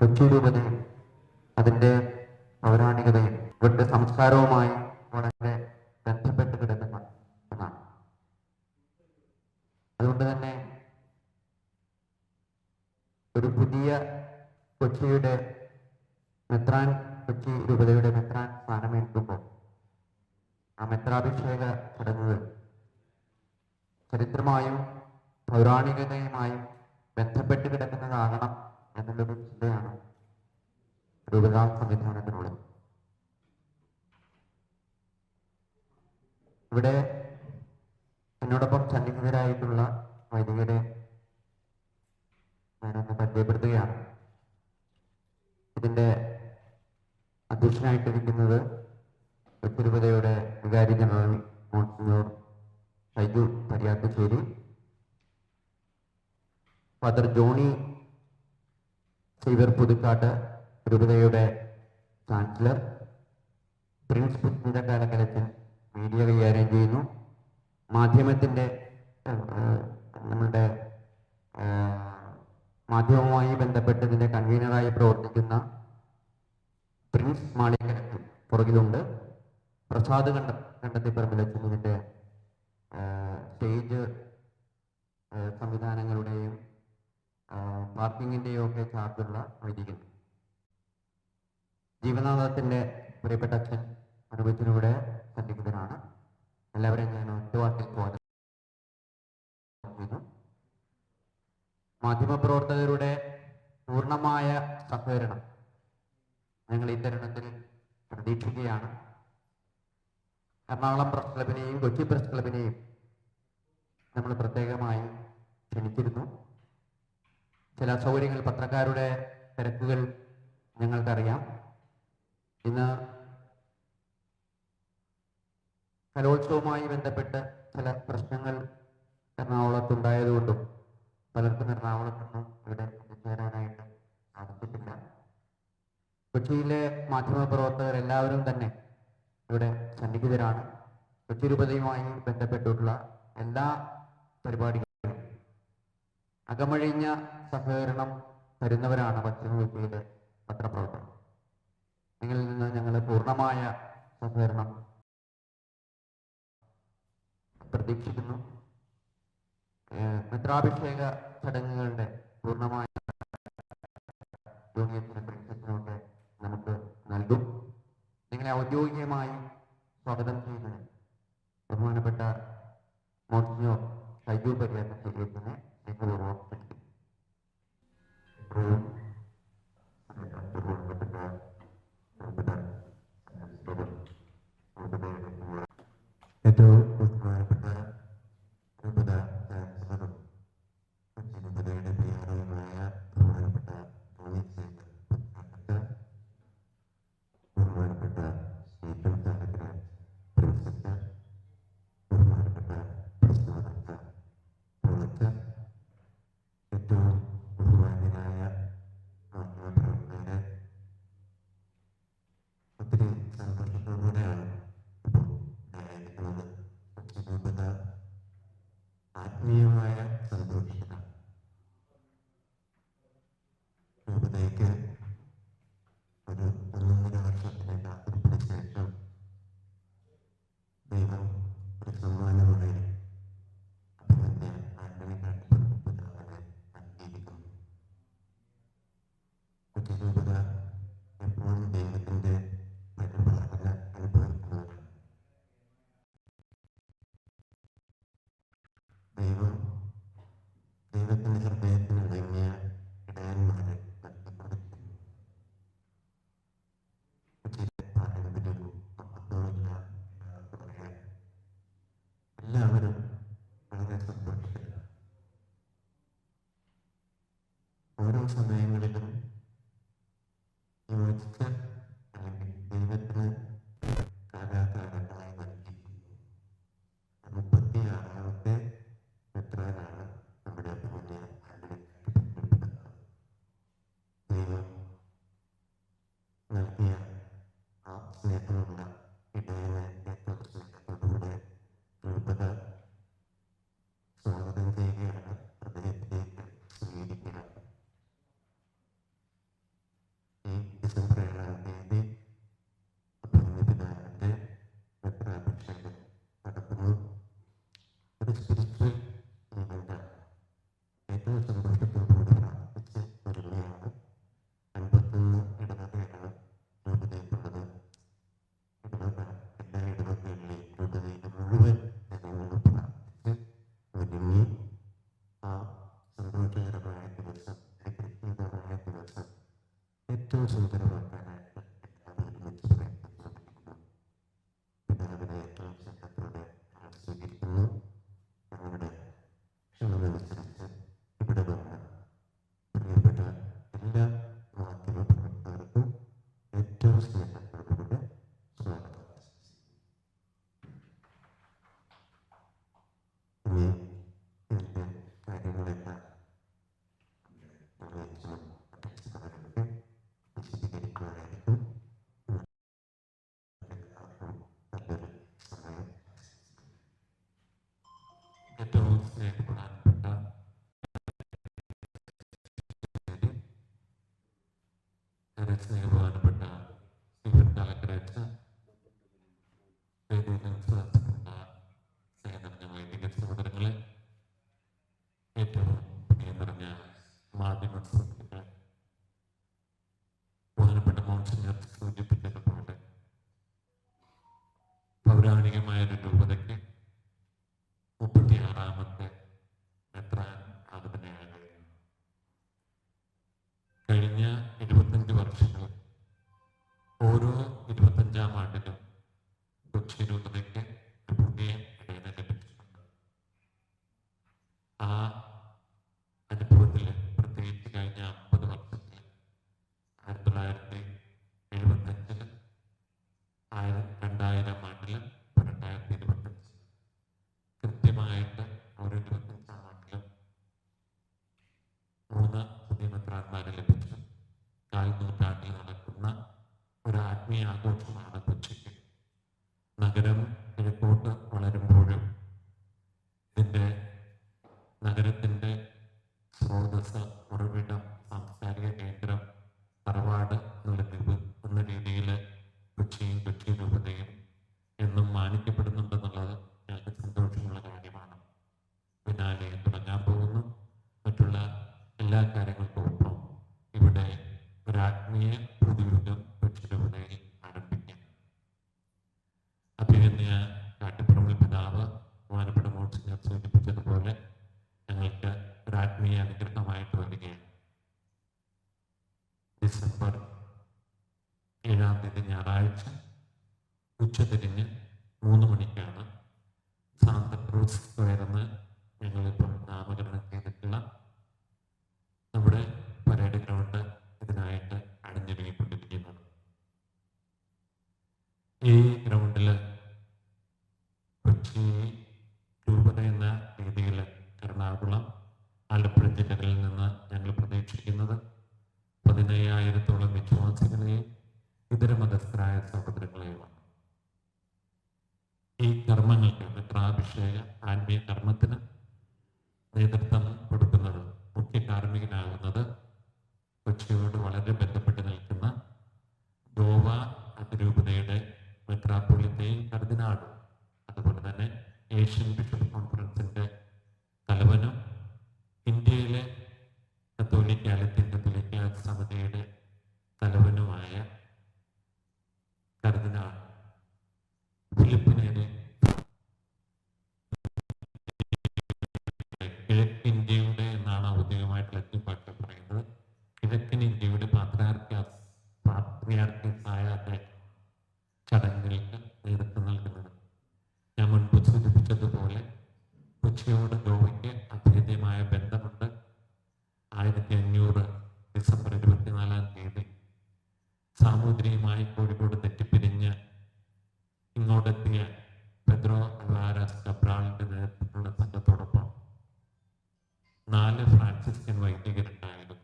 കൊച്ചി രൂപതയും അതിൻ്റെ പൗരാണികതയും ഇവിടുത്തെ സംസ്കാരവുമായി വളരെ ബന്ധപ്പെട്ട് കിടക്കുന്ന ഒന്നാണ്. അതുകൊണ്ട് തന്നെ ഒരു പുതിയ കൊച്ചിയുടെ മെത്രാൻ, കൊച്ചി രൂപതയുടെ മെത്രാൻ സ്ഥാനമേൽക്കുമ്പോൾ ആ മെത്രാഭിഷേക ചടങ്ങുകൾ ചരിത്രമായും പൗരാണികതയുമായും ബന്ധപ്പെട്ട് കിടക്കുന്നതാകണം എന്നുള്ളൊരു ചിന്തയാണ് രൂപതാ സംവിധാനത്തിനുള്ളത്. ഇവിടെ എന്നോടൊപ്പം സന്നിഹിതരായിട്ടുള്ള വൈദികരെ ഞാനൊന്ന് പരിചയപ്പെടുത്തുകയാണ്. ഇതിൻ്റെ അധ്യക്ഷനായിട്ടിരിക്കുന്നത് കൊച്ചി രൂപതയുടെ വികാരി general monsignor Shaiju Pariyattusseri, father Johny Xavier Puthukkattu രൂപതയുടെ ചാൻസലർ, പ്രിൻസ് പുസ്തകാലകലച്ചൻ മീഡിയ കൈകാര്യം ചെയ്യുന്നു. മാധ്യമത്തിൻ്റെ നമ്മളുടെ മാധ്യമവുമായി ബന്ധപ്പെട്ട് ഇതിൻ്റെ കൺവീനറായി പ്രവർത്തിക്കുന്ന പ്രിൻസ് മാളികലച്ചൻ പുറകിലുണ്ട്. പ്രസാദ് കണ്ടത്തിപ്പറമ്പിലച്ചൻ ഇതിൻ്റെ സ്റ്റേജ് സംവിധാനങ്ങളുടെയും പാർക്കിങ്ങിൻ്റെയും ഒക്കെ ചാർജുള്ള വൈദികൻ. ജീവനാഥത്തിൻ്റെ പ്രിയപ്പെട്ട അച്ഛൻ അനുഭവത്തിലൂടെ സന്നിഹിതനാണ്. എല്ലാവരെയും ഞാൻ ഒറ്റവാക്കിൽ സ്വാഗതം ചെയ്യുന്നു. മാധ്യമപ്രവർത്തകരുടെ പൂർണ്ണമായ സഹകരണം ഞങ്ങൾ ഈ തരുണത്തിൽ പ്രതീക്ഷിക്കുകയാണ്. എറണാകുളം പ്രസ് ക്ലബിനെയും കൊച്ചി പ്രസ് ക്ലബിനെയും നമ്മൾ പ്രത്യേകമായി ക്ഷണിച്ചിരുന്നു. ചില അസൗകര്യങ്ങൾ, പത്രക്കാരുടെ തിരക്കുകൾ ഞങ്ങൾക്കറിയാം. ഇന്ന് കലോത്സവവുമായി ബന്ധപ്പെട്ട് ചില പ്രശ്നങ്ങൾ എറണാകുളത്തുണ്ടായതുകൊണ്ടും പലർക്കും എറണാകുളത്തൊന്നും ഇവിടെ എത്തിച്ചേരാനായിട്ട് സാധിച്ചിട്ടില്ല. കൊച്ചിയിലെ മാധ്യമപ്രവർത്തകർ എല്ലാവരും തന്നെ ഇവിടെ സന്നിഹിതരാണ്. കൊച്ചി രൂപതയുമായി ബന്ധപ്പെട്ടിട്ടുള്ള എല്ലാ പരിപാടികളും അകമഴിഞ്ഞ സഹകരണം തരുന്നവരാണ് പശ്ചിമ കൊച്ചിയിലെ പത്രപ്രവർത്തകർ. നിങ്ങളിൽ നിന്ന് ഞങ്ങൾ പൂർണ്ണമായ സഹകരണം പ്രതീക്ഷിക്കുന്നു. മെത്രാഭിഷേക ചടങ്ങുകളുടെ പൂർണ്ണമായ ജൂനിയത്തിനും പ്രിൻസസിനുമൊക്കെ നമുക്ക് നൽകും. നിങ്ങളെ ഔദ്യോഗികമായി സ്വാഗതം ചെയ്യുന്നത് ബഹുമാനപ്പെട്ട മോൺസിഞ്ഞോർ ഷൈജു പരിയാട്ടുശ്ശേരിയെ സ്നേഹപൂർവ്വം ക്ഷണിക്കും. ഏറ്റവും ബഹുമാനപ്പെട്ട രൂപത ചാൻസലറും കൊച്ചി രൂപതയുടെ പിആർഒയുമായ ബഹുമാനപ്പെട്ട ജോണി സേവ്യർ പുതുക്കാട്ട്, ബഹുമാനപ്പെട്ട സ്റ്റീഫൻ ചാലക്കര പ്രിൻസസ്, ബഹുമാനപ്പെട്ട പ്രസാദ് പോളച്ചൻ, ഏറ്റവും ബഹുമാന്യരായ മാധ്യമപ്രവർത്തകരെ, ഒത്തിരി സന്തോഷത്തോടെയാണ് ഇപ്പോൾ ഞാനായിരിക്കുന്നത്. കൊച്ചി രൂപത ആത്മീയമായ സന്തോഷത്തിലാണ്. രൂപതയ്ക്ക് ഒരു 1.5 വർഷത്തിലെ കാത്തിരിപ്പിന് ശേഷം ദൈവം ഒരു സമ്മാനമായി അദ്ദേഹത്തെ ആന്റണി കാട്ടിപ്പിതാവിനെ നൽകിയിരിക്കുന്നു. കൊച്ചി രൂപത എപ്പോഴും ദൈവത്തിൻ്റെ പരിപാലന അനുഭവിക്കുന്നവരാണ്. ദൈവത്തിന്റെ ഹൃദയത്തിന് ഇണങ്ങിയ ഇടയന്മാരെ നൽകിക്കൊടുക്കുന്നു. കൊച്ചിയിലെ പാരമ്പര്യവും മഹത്വമില്ല എന്ന് പറയാൻ എല്ലാവരും വളരെ സന്തോഷത്തിലാണ്. ഓരോ സമയങ്ങളിലും യോജിച്ച അല്ലെങ്കിൽ ദൈവത്തിന് കാലാകാലങ്ങളായി നൽകിയിരിക്കുന്നു. 36ാമത്തെ മെത്രാനാണ് നമ്മുടെ അഭിമന്യ ആന്റണി കാട്ടിപ്പിതാവ്. ദൈവം നൽകിയ ആ സ്നേഹമുള്ള ഇടയനെ ഏറ്റവും സ്നേഹത്തോടുകൂടെ രൂപത സ്വാഗതം ചെയ്യുകയാണ്, ഹൃദയത്തിലേക്ക് സ്വീകരിക്കുകയാണ്. ഏറ്റവും സുന്ദരമാക്കാനായിട്ട് എല്ലാവരും ഒരുമിച്ച് പ്രയത്നിച്ചുകൊണ്ടിരിക്കുന്നു. പിതാവിനെ ഏറ്റവും സ്നേഹത്തോടെ സ്വീകരിക്കുന്നു. ഞങ്ങളുടെ ക്ഷണമനുസരിച്ച് ഇവിടെ വന്ന പ്രിയപ്പെട്ട എല്ലാ മാധ്യമപ്രവർത്തകർക്കും ഏറ്റവും സ്നേഹത്തോടുകൂടെ സ്വാഗതം. ഇനി എൻ്റെ കാര്യങ്ങളെല്ലാം വിശദീകരിക്കുവാനായിരിക്കും നല്ലൊരു സമയം. ഏറ്റവും സ്നേഹപ്രധാനപ്പെട്ട സ്നേഹബഹുമാനപ്പെട്ട കലക്കരച്ച സ്നേഹനിറഞ്ഞ വൈദിക സഹോദരങ്ങളെ, ഏറ്റവും പ്രിയം നിറഞ്ഞ മാധ്യമ സുഹൃത്തുക്കളെ, ബഹുമാനപ്പെട്ട മോൺസിഞ്ഞർ സൂചിപ്പിച്ചതുപോലെ പൗരാണികമായൊരു രൂപതയ്ക്ക് 36ാമത്തെ മെത്രാൻ ആകുന്നതിനാണ്. കഴിഞ്ഞ 25 വർഷങ്ങൾ ഓരോ 25ാം ആണ്ടിലും കൊച്ചി രൂപതയ്ക്ക് പുതിയ ഇടയനെ ലഭിച്ചിട്ടുണ്ട്. ആ അനുഭവത്തിൽ പ്രത്യേകിച്ച് കഴിഞ്ഞ 50 വർഷത്തിൽ 1975 2000 ആണ്ടിലും 2025 കൃത്യമായിട്ട് ഓരോ 25ാം ആണ്ടിലും 3 പുതിയ മെത്രാന്മാരെ ലഭിച്ചു. 4 നൂറ്റാണ്ടിൽ നടക്കുന്ന ഒരു ആത്മീയ ആഘോഷമാണ് കൊച്ചിക്ക്. നഗരം കിഴക്കോട്ട് വളരുമ്പോഴും ഇതിൻ്റെ നഗരത്തിൻ്റെ സ്രോതസ്, ഉറവിടം, സാംസ്കാരിക കേന്ദ്രം, തറവാട് എന്ന രീതിയിൽ കൊച്ചിയും കൊച്ചി രൂപതയും എന്നും മാനിക്കപ്പെടുന്നുണ്ടെന്നുള്ളത് ഞങ്ങൾക്ക് സന്തോഷമുള്ള കാര്യമാണ്. പിന്നാലെ തുടങ്ങാൻ പോകുന്നു. മറ്റുള്ള എല്ലാ കാര്യങ്ങൾക്കൊപ്പം ഇവിടെ ഒരാത്മീയ പുതുയുഗം കൊച്ചി രൂപതയിൽ ആരംഭിക്കാം. അഭിനന്ദ കാട്ടിപ്പറമ്പിൽ പിതാവ് ബഹുമാനപ്പെട്ട മോൺസിഞ്ഞർ സൂചിപ്പിച്ചതുപോലെ ഞങ്ങൾക്ക് ഒരാത്മീയ അനുഗ്രഹമായിട്ട് വരികയാണ്. ഡിസംബർ 7-ാം തീയതി ഞായറാഴ്ച ഉച്ചതിരിഞ്ഞ് 3 മണിക്കാണ് സാന്താക്രൂസ് സ്ക്വയർ എന്ന് ഞങ്ങളിപ്പോൾ നാമകരണം ചെയ്തിട്ടുള്ള നമ്മുടെ പരേഡ് ഗ്രൗണ്ട് ഇതിനായിട്ട് അണിഞ്ഞൊരുങ്ങിക്കൊണ്ടിരിക്കുന്നത്. ഈ ഗ്രൗണ്ടിൽ കൊച്ചി രൂപത എന്ന രീതിയിൽ എറണാകുളം, ആലപ്പുഴ ജില്ലകളിൽ നിന്ന് ഞങ്ങൾ പ്രതീക്ഷിക്കുന്നത് 15,000-ഓളം വിശ്വാസികളെയും ഇതര മതസ്ഥരായ സഹോദരങ്ങളെയുമാണ്. ഈ കർമ്മങ്ങൾക്ക്, മെത്രാഭിഷേക ആത്മീയ കർമ്മത്തിന് നേതൃത്വം കൊടുക്കുന്നത്, മുഖ്യ കാർമ്മികനാകുന്നത് കൊച്ചിയോട് വളരെ ബന്ധപ്പെട്ട് നിൽക്കുന്ന ഗോവ അതിരൂപതയുടെ മെത്രാപ്പൊലീത്തയും കർദിനാളും, അതുപോലെ തന്നെ ഏഷ്യൻ ബിഷപ്പ് കോൺഫറൻസിന്റെ തലവനും ഇന്ത്യയിലെ കത്തോലിക്ക സമിതിയുടെ തലവനുമായ കർദിനാൾ ഫിലിപ്പിനെ കിഴക്കിന്ത്യയുടെ എന്നാണ് ഔദ്യോഗികമായിട്ട് ലത്തീൻ ഭാഷ പറയുന്നത്. കിഴക്കൻ ഇന്ത്യയുടെ പാത്രിയാർക്കീസായ ചടങ്ങുകൾക്ക് നേതൃത്വം നൽകുന്നത്. ഞാൻ മുൻപ് സൂചിപ്പിച്ചതുപോലെ കൊച്ചിയോട് ഗോവയ്ക്ക് അഭേദ്യമായ ബന്ധമുണ്ട്. 1500 ഡിസംബർ 24-ാം തീയതി സാമൂതിരിയുമായി കോഴിക്കോട് തെറ്റിപ്പിരിഞ്ഞ് ഇങ്ങോട്ടെത്തിയ പെദ്രോ അൽവാരസ് കബ്രാളിന്റെ നേതൃത്വത്തിലുള്ള സംഘത്തോടൊപ്പം 4 ഫ്രാൻസിസ്കൻ വൈദികരുണ്ടായിരുന്നു.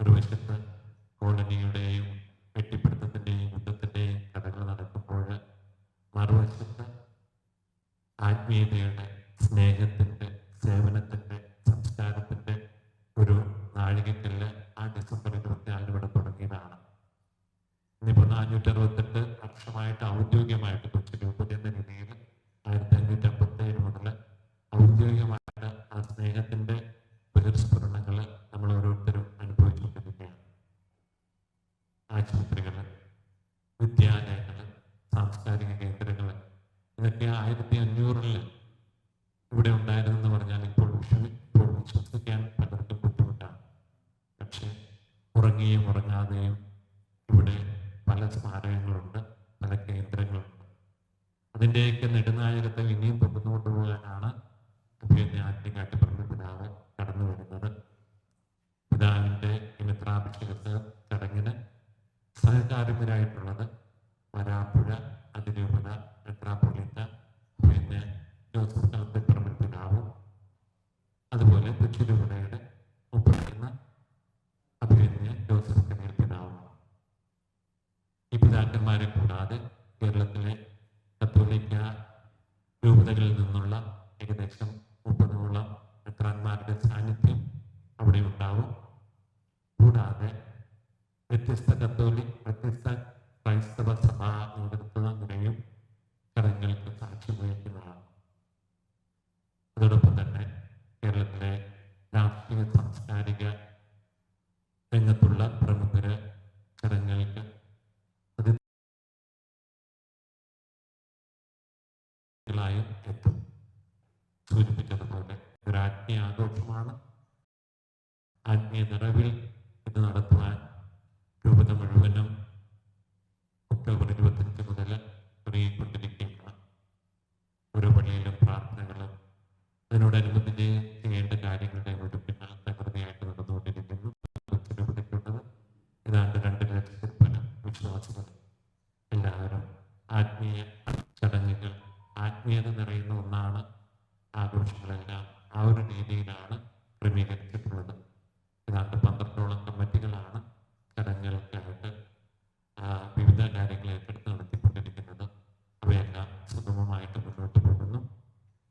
ഒരു വശത്ത് കോളനിയുടെയും വെട്ടിപ്പിടുത്തത്തിന്റെയും യുദ്ധത്തിന്റെയും കഥകൾ നടക്കുമ്പോൾ, മറുവശത്ത് ആത്മീയതയുടെ, സ്നേഹത്തിന്റെ, സേവനത്തിന്റെ, സംസ്കാരത്തിന്റെ ഒരു നാഴികക്കല്ല് ആ ഡിസംബർ 24 ഇവിടെ തുടങ്ങിയതാണ്. ഇന്നിപ്പോൾ 468 വർഷമായിട്ട് ഔദ്യോഗികമായിട്ട് കൊച്ചി രൂപത എന്ന രീതിയിൽ 1557 മുതൽ ഔദ്യോഗികമായിട്ട് ആ സ്നേഹത്തിന്റെ ബഹിർസ്ഫുരണങ്ങൾ നമ്മൾ ഓരോരുത്തരും അനുഭവിച്ചുകൊണ്ടിരിക്കുകയാണ്. ആശുപത്രികൾ, വിദ്യാലയങ്ങൾ, സാംസ്കാരിക കേന്ദ്രങ്ങൾ, ഇതൊക്കെ 1500-ൽ ഇവിടെ ഉണ്ടായിരുന്നെന്ന് പറഞ്ഞാൽ ഇപ്പോൾ വിശ്വസിക്കാൻ പലർക്കും ബുദ്ധിമുട്ടാണ്. പക്ഷേ ഉറങ്ങി ഉറങ്ങിയും ഉറങ്ങാതെയും ഇവിടെ പല സ്മാരകങ്ങളുണ്ട്, പല കേന്ദ്രങ്ങളുണ്ട്. അതിൻ്റെയൊക്കെ നെടുനായകത്തെ ഇനിയും തുടർന്നുകൊണ്ടുപോകാനാണ് പിന്നെ ആദ്യകാട്ടുപറമ്പ് പിതാവ് കടന്നു വരുന്നത്. പിതാവിൻ്റെ ഈ മിത്രാഭിഷേകത്തെ ചടങ്ങിന് സഹകാര്യരായിട്ടുള്ളത് വരാപ്പുഴ അതിരൂപത മെത്രാപ്പൊലീത്ത പിന്നെ ജോസഫ് കളത്തിപ്പറമ്പിൽ പിതാവും അതുപോലെ കൊച്ചിരൂപതയുടെ മുപ്പത്തിന്ന് അഭിനന്യ ജോസഫ് കനിയൽ പിതാവുമാണ്. ഈ പിതാക്കന്മാരെ കൂടാതെ കേരളത്തിലെ കത്തോലിക്ക രൂപതകളിൽ നിന്നുള്ള ഏകദേശം 30ഓളം മെത്രാന്മാരുടെ സാന്നിധ്യം അവിടെ ഉണ്ടാവും. കൂടാതെ വ്യത്യസ്ത ക്രൈസ്തവ സഭാ നേതൃത്വം ചടങ്ങുകൾക്ക് സാക്ഷ്യം വഹിക്കുന്നതാണ്. അതോടൊപ്പം തന്നെ കേരളത്തിലെ രാഷ്ട്രീയ സാംസ്കാരിക രംഗത്തുള്ള പ്രമുഖര് ചടങ്ങുകൾക്ക് അതിഥികളായും എത്തും. സൂചിപ്പിച്ചതുപോലെ ഒരു ആത്മീയ ആഘോഷമാണ്. ആത്മീയ നിറവിൽ ഇത് നടത്തുവാൻ രൂപത മുഴുവനും ഒക്ടോബർ 25 മുതൽ തുടങ്ങിക്കൊണ്ടിരിക്കുകയാണ്. ഓരോ പള്ളിയിലും പ്രാർത്ഥനകളും അതിനോടനുബന്ധിച്ച് ചെയ്യേണ്ട കാര്യങ്ങളുടെ ഒരു പിന്നാലെ തകൃതിയായിട്ട് നടന്നുകൊണ്ടിരിക്കുന്നു. രൂപതയ്ക്കുള്ളത് ഏതാണ്ട് 2 ലക്ഷത്തിൽ പരം വിശ്വാസികൾ. എല്ലാവരും ആത്മീയ ചടങ്ങുകൾ, ആത്മീയത നിറയുന്ന ഒന്നാണ്. ആഘോഷങ്ങളെല്ലാം ആ ഒരു രീതിയിലാണ് ക്രമീകരിച്ചിട്ടുള്ളത്. ഏതാണ്ട് 12ഓളം കമ്മിറ്റികളാണ് ചടങ്ങുകൾക്കായിട്ട് വിവിധ കാര്യങ്ങൾ ഏറ്റെടുത്ത് നടത്തിക്കൊണ്ടിരിക്കുന്നത്. അവയെല്ലാം സുഗമമായിട്ട് മുന്നോട്ട് പോകുന്നു.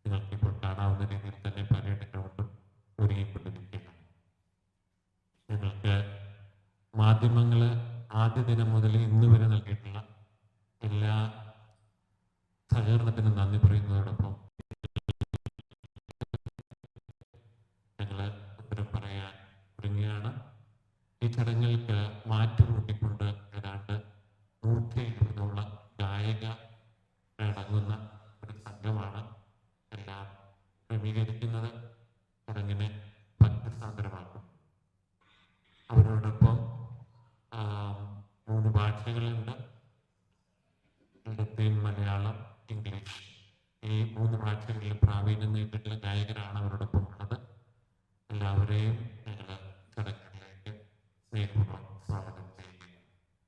നിങ്ങൾക്കിപ്പോൾ കാണാവുന്ന രീതിയിൽ തന്നെ പരേഡ് ഗ്രൗണ്ടും ഒരുങ്ങിക്കൊണ്ടിരിക്കുകയാണ്. ഞങ്ങൾക്ക് മാധ്യമങ്ങൾ ആദ്യ ദിനം മുതൽ ഇന്ന് വരെ നൽകിയിട്ടുള്ള എല്ലാ സഹകരണത്തിനും നന്ദി പറയുന്നതോടൊപ്പം ഞങ്ങൾ ഉത്തരം പറയാൻ ഒരുങ്ങുകയാണ്. ഈ ചടങ്ങുകൾക്ക് മാറ്റുകൂട്ടിക്കൊണ്ട് ഏതാണ്ട് 170ഓളം ഗായക അടങ്ങുന്ന ഒരു സംഘമാണ് എല്ലാം ക്രമീകരിക്കുന്നത്. ചടങ്ങിനെ ഭക്തിസാന്ദ്രമാക്കും. അവരോടൊപ്പം 3 ഭാഷകളുണ്ട്. ലത്തീൻ, മലയാളം, ഇംഗ്ലീഷ്. ഈ 3 ഭാഷകളിൽ പ്രാവീണ്യം നേടിയിട്ടുള്ള ഗായകരാണ് അവരോടൊപ്പം ഉള്ളത്. എല്ലാവരെയും ഞങ്ങൾ ചടങ്ങിലേക്ക് സ്നേഹപൂർവ്വം സ്വാഗതം ചെയ്യുകയും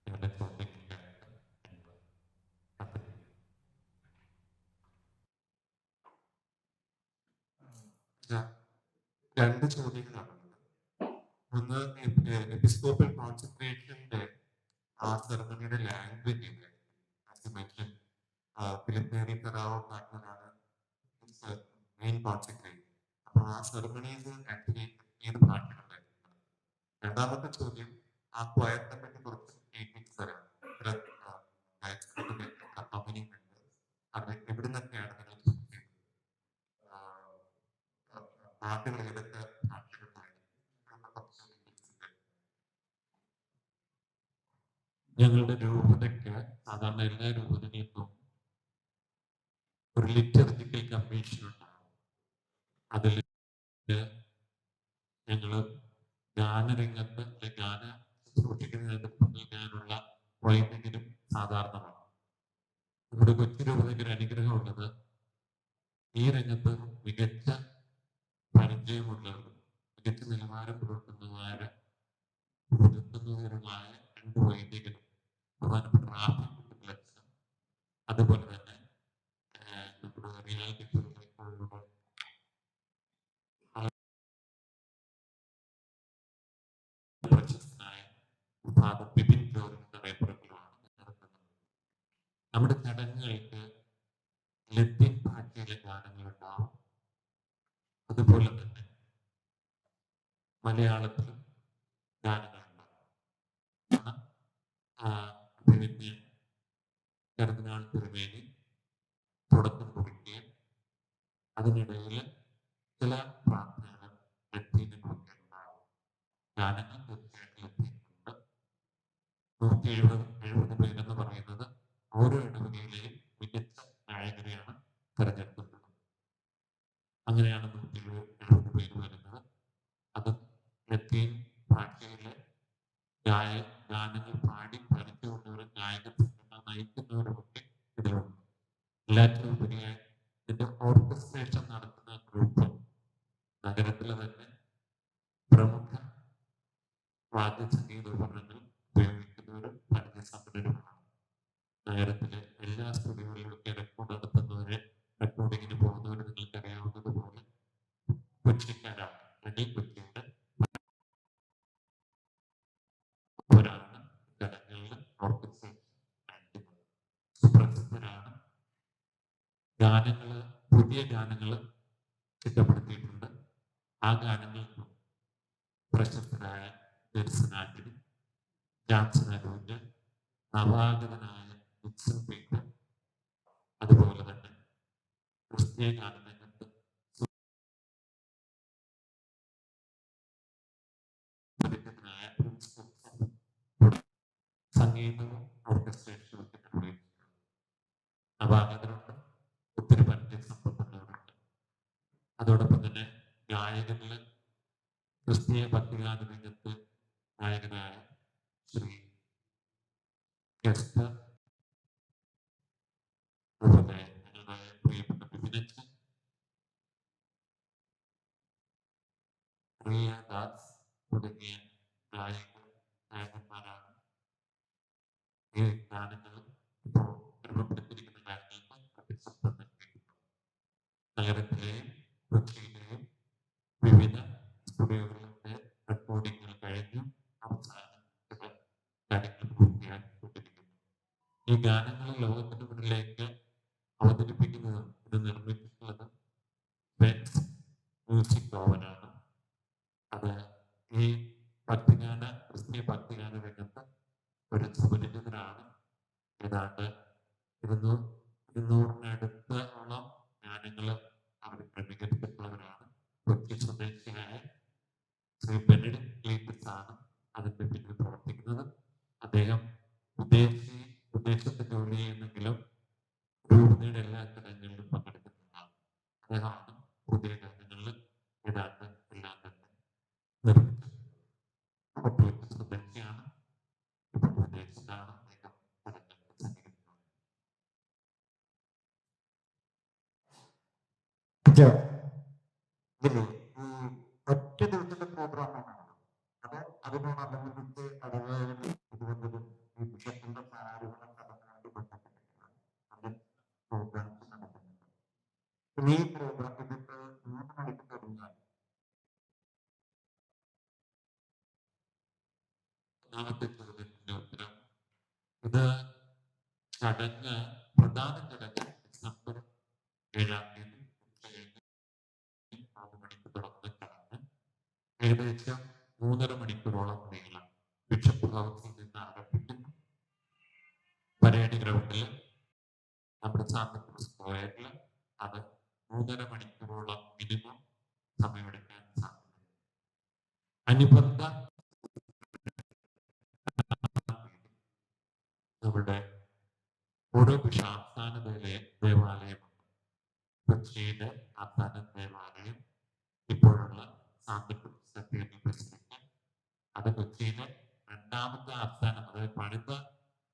ഞങ്ങളുടെ ചോദ്യങ്ങൾക്കായിട്ട് രണ്ട് ചോദ്യങ്ങളാണ്. ഒന്ന്, എപ്പിസ്കോപ്പൽ കോൺസെൻട്രേഷന്റെ ആ സെറമണിയുടെ ലാംഗ്വേജ് ഫിലിപ്പേറി തെറാവോ പാർട്ട്ണറാണ് മെയിൻ കോൺസെൻട്രേറ്റ്. അപ്പോൾ ആ സെറമണീസ് ആക്ച്വലി ഏത് ഭാഷകളിലായിരുന്നു? രണ്ടാമത്തെ ചോദ്യം, ആ ക്വയറിനെ പറ്റി കുറച്ച് ഡീറ്റെയിൽസ് തരാം. അത് എവിടെ നിന്നൊക്കെയാണ് നിങ്ങൾ ചൂസ് ചെയ്തത്? പാട്ടുകൾ ഏതൊക്കെ ഭാഷകളിലായിരുന്നു? ഞങ്ങളുടെ രൂപതയ്ക്ക് സാധാരണ എല്ലാ രൂപതകൾക്കും ഒരു ലിറ്റർജിക്കൽ കമ്മീഷൻ ഉണ്ടാകും. അതിൽ ഞങ്ങൾ ഗാനരംഗത്ത് ഗാന സൂക്ഷിക്കുന്ന നേതൃത്വം നൽകാനുള്ള വൈദികരും സാധാരണമാണ്. നമ്മുടെ കൊച്ചു രൂപതയ്ക്ക് ഒരു അനുഗ്രഹമുള്ളത്, ഈ രംഗത്ത് മികച്ച പരിചയമുള്ളവരും മികച്ച നിലവാരം പുലർത്തുന്നവരുമായ 2 വൈദികരും പ്രധാനപ്പെട്ട അതുപോലെ തന്നെ നമ്മുടെ റിയാലിറ്റി പ്രശസ്തനായ ഫാദർ ബിപിൻ ജോർജ് എന്നറിയപ്പെടുന്നതാണ് നടത്തുന്നത്. നമ്മുടെ ചടങ്ങുകൾക്ക് ലത്തീൻ ഭാഷയിലെ ഗാനങ്ങളുണ്ടാവും. അതുപോലെ തന്നെ മലയാളത്തിലും ഗാനങ്ങളുണ്ടാവും. കർദിനാൾ തിരുമേനി തുടക്കം കുറിക്കുകയും അതിനിടയിൽ ചില പ്രാർത്ഥനകൾ ലത്തീനിലൊക്കെ ഉണ്ടാവും. ഗാനങ്ങൾ തീർച്ചയായിട്ടും ലത്തീനിലുണ്ട്. 170 പേരെന്ന് പറയുന്നത് ഓരോ ഇടവകയിലെയും മികച്ച നായകരെയാണ് തെരഞ്ഞെടുക്കുന്നത്. അങ്ങനെയാണ് 170 പേര് വരുന്നത്. അത് ലത്തീൻ ഭാഷയിലെ ഗാന ഗാനങ്ങൾ പാടി പഠിച്ചുകൊണ്ടവരും ഗായക സംഘടന നയിക്കുന്നവരുമൊക്കെ ഇതിലുണ്ട്. എല്ലാറ്റിനും ഉപരിയായി ഇതിന്റെ ഓർക്കസ്ട്രേഷൻ നടത്തുന്ന ഗ്രൂപ്പ് നഗരത്തിലെ തന്നെ പ്രമുഖ വാദ്യ സംഗീത ഉപകരണങ്ങൾ ഉപയോഗിക്കുന്നവരും പരിചയസമ്പന്നരുമാണ്. നഗരത്തിലെ എല്ലാ സ്റ്റുഡിയോകളിലൊക്കെ റെക്കോർഡ് നടത്തുന്നവരെ, റെക്കോർഡിങ്ങിന് പോകുന്നവരെ നിങ്ങൾക്ക് അറിയാവുന്നതുപോലെ കൊച്ചിക്കാരാണ്. കൊച്ചിയുടെ അവരാണ് ഘടകങ്ങളിൽ ഓർക്കസ്ട്രേഷൻ നയിക്കുന്നത്. സുപ്രസിദ്ധരാണ്. ഗാനങ്ങള്, പുതിയ ഗാനങ്ങൾ ചിട്ടപ്പെടുത്തിയിട്ടുണ്ട്. ആ ഗാനങ്ങൾക്ക് പ്രശസ്തരായ ജെർസൺ ആന്റണി, ജാൻസൺ അരൂജ്, നവാഗതനായ നിക്സൺ പീറ്റർ, അതുപോലെ തന്നെ ക്രിസ്തീയ ഗാനരംഗത്ത് സുപരിചിതനായ സംഗീതവും ഓർക്കസ്ട്രേഷനും ഒക്കെ നിർവഹിച്ചിട്ടുണ്ട്. നവാഗതരുണ്ട്, ഒത്തിരി പരിചയസമ്പത്തുള്ളവരുണ്ട്. അതോടൊപ്പം തന്നെ ഗായകനില് ക്രിസ്തീയ ഭക്തിഗാന രംഗത്ത് നായകനായ ശ്രീ എസ്റ്റർ, അതുപോലെ ഞങ്ങളുടെ പ്രിയപ്പെട്ട വിപിനച്ചൻ, റിയ ദാസ് തുടങ്ങിയ നായകന്മാരാണ് ഈ ഗാനങ്ങൾ ഇപ്പോൾ രൂപപ്പെടുത്തിയിരിക്കുന്ന ഗാനങ്ങൾക്ക് ശബ്ദം നൽകിയിട്ടുണ്ട്. നഗരത്തിലെയും കൊച്ചിയിലെയും വിവിധ സ്റ്റുഡിയോകളിലൊക്കെ റെക്കോർഡിങ്ങുകൾ കഴിഞ്ഞു അവസാനം ചില കാര്യങ്ങൾ പൂർത്തിയാക്കിക്കൊണ്ടിരിക്കുന്നു. ഈ ഗാനങ്ങൾ ലോകത്തിന് മുന്നിലേക്ക് അവതരിപ്പിക്കുന്നത്, ഇത് നിർമ്മിച്ചിട്ടുള്ളത് ബെൻസ് മ്യൂസിക് ഓവനാണ്. അത് ഈ ഭക്തിഗാന, ക്രിസ്തീയ ഭക്തിഗാന രംഗത്ത് ഒരു സുപരിചിതരാണ്. ഏതാണ്ട് 200-200-നടുത്തോളം ഗാനങ്ങൾ അവർ ക്രമീകരിച്ചിട്ടുള്ളവരാണ്. കൊച്ചി സ്വദേശിയായ ശ്രീ ബെനഡിക്ട് ക്ലീറ്റസ് ആണ് അതിന്റെ പിന്നിൽ പ്രവർത്തിക്കുന്നത്. അദ്ദേഹം വിദേശത്ത് ജോലി ചെയ്യുന്നെങ്കിലും രൂപതയുടെ എല്ലാ ചടങ്ങുകളിലും പങ്കെടുക്കുന്നതാണ്. അദ്ദേഹമാണ് പുതിയ ഗാനങ്ങളിൽ ഏതാണ്ട് എല്ലാം തന്നെ നിർമ്മിച്ചത്. കൊച്ചി സ്വദേശിയാണ്, ഇപ്പോൾ വിദേശത്താണ് അദ്ദേഹം ചടങ്ങുകൾ സംഘടിപ്പിക്കുന്നത്. ഒറ്റ ദിവസത്തെ പ്രോഗ്രാമാണ് അത്. അതിനോടനുബന്ധിച്ച് ഇതുകൊണ്ടും ഈ ബിഷപ്പിന്റെ ആരോപണം കടന്നുകൊണ്ട് ബന്ധപ്പെട്ടിട്ടാണ് അതിൽ പ്രോഗ്രാംസ് നടത്തുന്നത്. ഈ പ്രോഗ്രാം ഇതിപ്പോ 3 മണിക്ക് തുടങ്ങിയാൽ ഒന്നാമത്തെ ചോദ്യത്തിന്റെ ഉത്തരം, ഇത് ചടങ്ങ്, പ്രധാന ചടങ്ങ് ഡിസംബർ 7-ാം തീയതി 4 മണിക്ക് തുടങ്ങുന്ന ചടങ്ങ് ഏകദേശം 3.5 മണിക്കൂറോളം നീളം ബിഷപ്പ് ഹൗസിൽ നിന്ന് ആരംഭിക്കുന്നു. പരേഡ് ഗ്രൗണ്ടിൽ, നമ്മുടെ സാന്താക്രൂസ് സ്ക്വയറിൽ അത് 3.5 മണിക്കൂറോളം മിനിമം സമയമെടുക്കാൻ സാധ്യതയുണ്ട്. അനുബന്ധ നമ്മുടെ ഓരോ ആസ്ഥാന ദേവാലയമുണ്ട്. കൊച്ചിയിലെ ആസ്ഥാന ദേവാലയം ഇപ്പോഴുള്ള സാന്താക്രൂസ് കത്തീഡ്രൽ ബസിലിക്ക, അത് കൊച്ചിയിലെ രണ്ടാമത്തെ ആസ്ഥാനം, അതായത് പണിത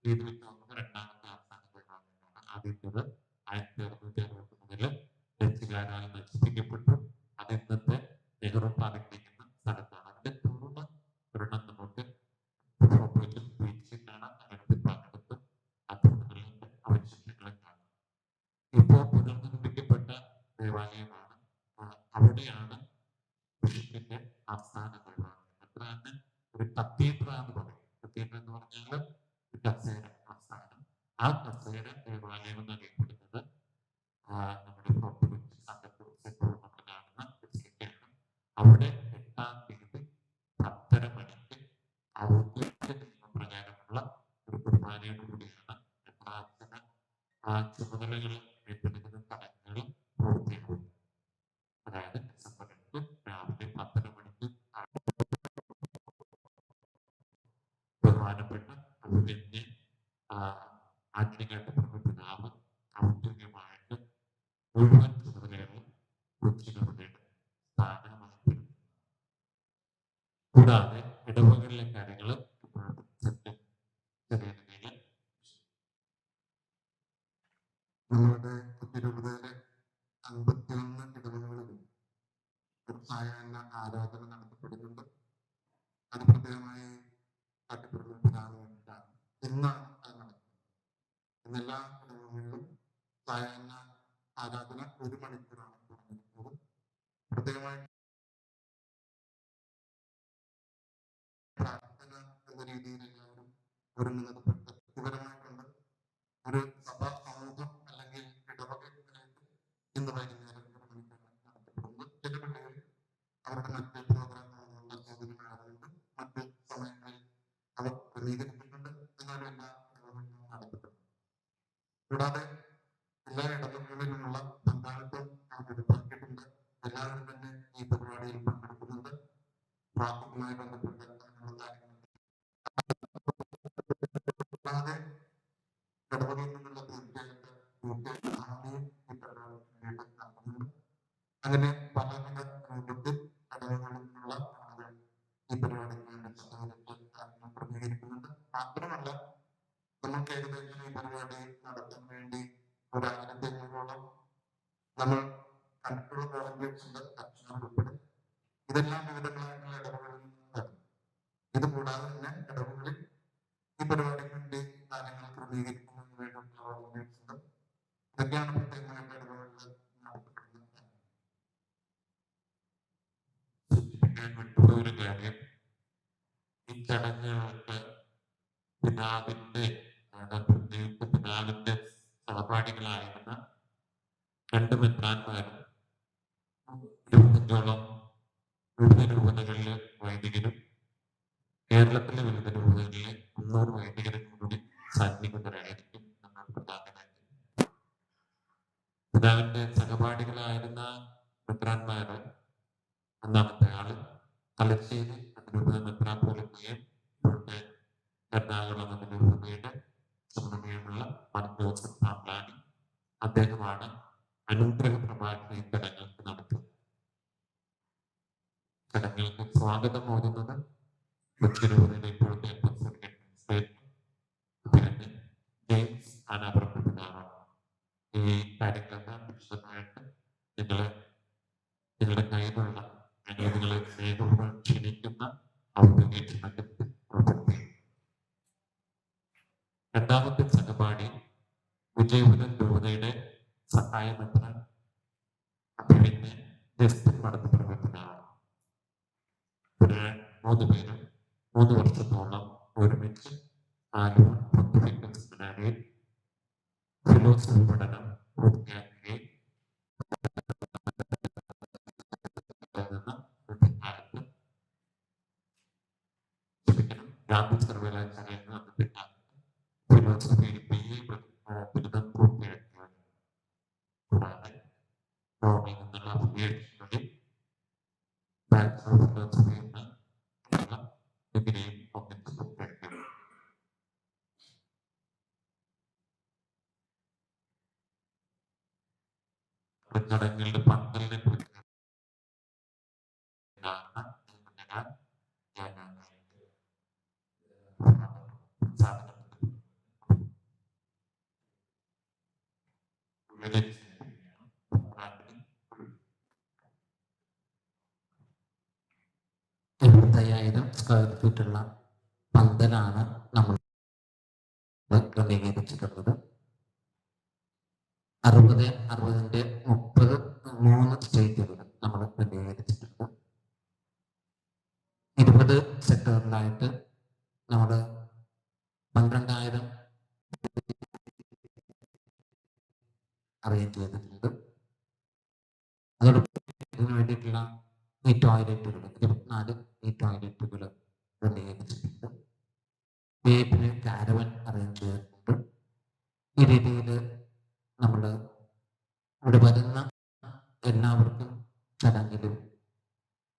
ചെയ്തു വെച്ചാൽ രണ്ടാമത്തെ ആസ്ഥാന ദേവാലയമാണ്. ആദ്യത്തേത് 1663 ഡച്ചുകാരാൽ നശിപ്പിക്കപ്പെട്ടു. അത് ഇന്നത്തെ നെഹ്റു പാർക്ക് ഇരിക്കുന്ന സ്ഥലത്താണ്. അതിന്റെ പൂർണ്ണ ഒരെണ്ണം നമുക്ക് കാണാം. നഗരത്തിൽ പങ്കെടുത്ത് അത്ഭുതങ്ങളുടെ അവശിഷ്ടങ്ങളെ കാണാം. ഇപ്പോൾ പുനർനിർമ്മിക്കപ്പെട്ട ദേവാലയമാണ്. അവിടെയാണ് ബിഷപ്പിന്റെ ആസ്ഥാന ദേവാലയം. അത്ര തന്നെ ഒരു കത്തീഡ്ര എന്ന് പറയും. കത്തീഡ്ര എന്ന് പറഞ്ഞാൽ കസേര ആസ്ഥാനം. ആ കസേര ദേവാലയം എന്നറിയപ്പെടുന്നത് നമ്മുടെ കൊച്ചി സാന്താക്രൂസ് ഇപ്പോൾ നമ്മൾ കാണുന്ന ബസിലിക്കയാണ്. അവിടെ 8-ാം തീയതി 10:30 മണിക്ക് ഔദ്യോഗിക നിയമപ്രകാരമുള്ള ഒരു കുർബാനയോട് കൂടിയാണ് പ്രാർത്ഥന, ചുമതലകൾ ഏറ്റെടുക്കുന്ന ചടങ്ങുകൾ പൂർത്തിയാകും. അതായത് ഡിസംബർ 8 രാവിലെ 10:30 മണിക്ക് ബഹുമാനപ്പെട്ട അഭിമന്യ ആത്മീയങ്ങളുടെ പ്രമുഖനാവ് ഔദ്യോഗികമായിട്ട് മുഴുവൻ ചുമതലകളും കൊച്ചിയുടെ സ്ഥാനമായിട്ട്, കൂടാതെ ഇടവകളിലെ കാര്യങ്ങൾ ഇതിനാണ് വേണ്ടിയിട്ടാണ് ഇന്നാണ് അത് നടക്കുന്നത്. ഇന്നെല്ലാ ഇടവകളിലും സായാഹ്ന ആരാധന 1 മണിക്കൂറാണ് പറഞ്ഞിരിക്കുന്നത്. പ്രത്യേകമായി പ്രാർത്ഥന എന്ന രീതിയിൽ എല്ലാവരും ഒരുങ്ങുന്നത് വ്യക്തിപരമായിട്ടുണ്ട്. ഒരു സഭാ സമൂഹം അല്ലെങ്കിൽ ഇടവകയിലേക്ക് ഇന്ന് വൈകുന്നേരം 1 മണിക്കാണ് നടത്തപ്പെടുന്നത്. ചില പള്ളികൾ അവരുടെ മറ്റ് പ്രോഗ്രാമുകളുള്ള സൗകര്യമായതുകൊണ്ട് മറ്റ് സമയങ്ങളിൽ അവർ ക്രമീകരിച്ചിട്ടുണ്ട്. എന്നാലും എല്ലാ ഇടവകളിലും നടത്തപ്പെടുന്നു. കൂടാതെ എല്ലാ ഇടവകളിലുമുള്ള പങ്കാളിത്തം നാം ഉറപ്പാക്കിയിട്ടുണ്ട്. എല്ലാവരും തന്നെ ഈ പരിപാടിയിൽ പങ്കെടുക്കുന്നുണ്ട്. പ്രാർത്ഥനയുമായി ബന്ധപ്പെട്ട അങ്ങനെയുള്ള കാര്യങ്ങൾ കൂടാതെ ഇടവകയിൽ നിന്നുള്ള തീർച്ചയായിട്ടും ഈ പരിപാടിക്ക് വേണ്ടി നടത്തുന്നുണ്ട്. അങ്ങനെ പലവിധ രൂപത്തിൽ ഇടവകളിൽ നിന്നുള്ള ആളുകൾ ഈ പരിപാടിക്ക് വേണ്ടി സഹകരിച്ച് കാര്യങ്ങൾ ക്രമീകരിക്കുന്നുണ്ട്. മാത്രമല്ല നമുക്ക് ഏകദേശം ഈ പരിപാടി നടത്താൻ വേണ്ടി 1500ഓളം നമ്മൾ കണ്ടിട്ടുള്ള വോളണ്ടിയേഴ്സ് ഉണ്ട്, അച്ഛനും ഉൾപ്പെടെ. ഇതെല്ലാം വിവിധങ്ങളായിട്ടുള്ള ഇടവകളിൽ നിന്ന്. ഇത് കൂടാതെ തന്നെ ഇടവകളിൽ ഈ പരിപാടിക്ക് വേണ്ടി കാര്യങ്ങൾ ക്രമീകരിക്കുന്നതിന് വേണ്ടിയിട്ടുള്ള വോളണ്ടിയേഴ്സ് ഉണ്ട്. ഇതൊക്കെയാണ് പ്രത്യേകമായിട്ട് ഇടവകളിൽ നടത്തപ്പെടുന്നത്. സൂചിപ്പിക്കാൻ വിട്ടുള്ള ഒരു കാര്യം, ഈ ചടങ്ങുകൾക്ക് പിതാവിന്റെ സഹപാഠികളായിരുന്ന 2 മെത്രാന്മാരും 25ഓളം വിവിധ രൂപതകളിലെ വൈദികരും കേരളത്തിലെ വിവിധ രൂപതകളിലെ 300 വൈദികരും കൂടി സന്നിഹിതരായിരിക്കും നമ്മൾ പ്രധാനമായിട്ട്. പിതാവിന്റെ സഹപാഠികളായിരുന്ന മെത്രാന്മാര് ഒന്നാമത്തെ ആള് തലശ്ശേരി അതിരൂപത മെത്രാപ്പോലിത്തയും ഇപ്പോഴത്തെ എറണാകുളം അതിരൂപതയുടെ ചുമതലയുള്ള ജോസഫ് പാമ്പ്ലാനി, അദ്ദേഹമാണ് അനുഗ്രഹ പ്രഭാഷണ ഈ ചടങ്ങുകൾക്ക് നടത്തുന്നത്. ചടങ്ങുകൾക്ക് സ്വാഗതം ഓതുന്നത് കൊച്ചിരൂപതയുടെ ഇപ്പോഴത്തെ പിന്നെ ജെയിംസ് അനാപുരപ്പിതാവാണ്. ഈ കാര്യങ്ങളെല്ലാം വിശദമായിട്ട് നിങ്ങളുടെ കയ്യിലുള്ള നിങ്ങളെ സ്നേഹപൂർവ്വം ക്ഷണിക്കുന്ന ഔദ്യോഗിക ചടങ്ങത്തിൽ ഉൾപ്പെടുത്തി. രണ്ടാമത്തെ സഹപാഠി വിജയപുരം രൂപതയുടെ സഹായമെത്ര പിന്നെ ജസ്റ്റിൻ മടത്തുപ്രവർത്തനാണ്. 3 പേരും 3 വർഷത്തോളം ഒരുമിച്ച് ആലുവ പൊതുവിദ്യാഭ്യാസ സെമിനാരിയിൽ ഫിലോസഫി പഠനം പൂർത്തിയാക്കുകയും ഗാന്ധി സർവകലാശാലയിൽ നിന്ന് ഫിലോസഫിയിൽ BA ബിരുദം പൂർത്തിയാക്കിയവർ. കൂടാതെ റോമിൽ നിന്നുള്ള അഫിലിയേഷനുകളിൽ ബാച്ചലർ ഓഫ് ഫിലോസഫി എന്ന ഡിഗ്രിയും ഒന്നിച്ച് പൂർത്തിയാക്കിയത്. ചടങ്ങുകളുടെ പന്തലിനെ കുറിച്ച് സ്ക്വയർ ഫീറ്റുള്ള പന്തലാണ് നമ്മൾ ക്രമീകരിച്ചിട്ടുള്ളത്. 60-60ന്റെ 3 സ്റ്റേറ്റുകൾ നമ്മൾ ക്രമീകരിച്ചിട്ടുണ്ട്. 20 സെക്ടറിലായിട്ട് നമ്മൾ 12,000 അറേഞ്ച് ചെയ്തിട്ടുണ്ട്. അതോടൊപ്പം ഇതിനു വേണ്ടിയിട്ടുള്ള ഈ ടോയ്ലറ്റുകൾ 24 ഈ ടോയ്ലറ്റുകൾ ക്രമീകരിച്ചിട്ടുണ്ട്. പിന്നെ കാരവൻ അറേഞ്ച് ചെയ്തിട്ടുണ്ട്. ഈ രീതിയിൽ നമ്മൾ ഇവിടെ വരുന്ന എല്ലാവർക്കും ചടങ്ങിലും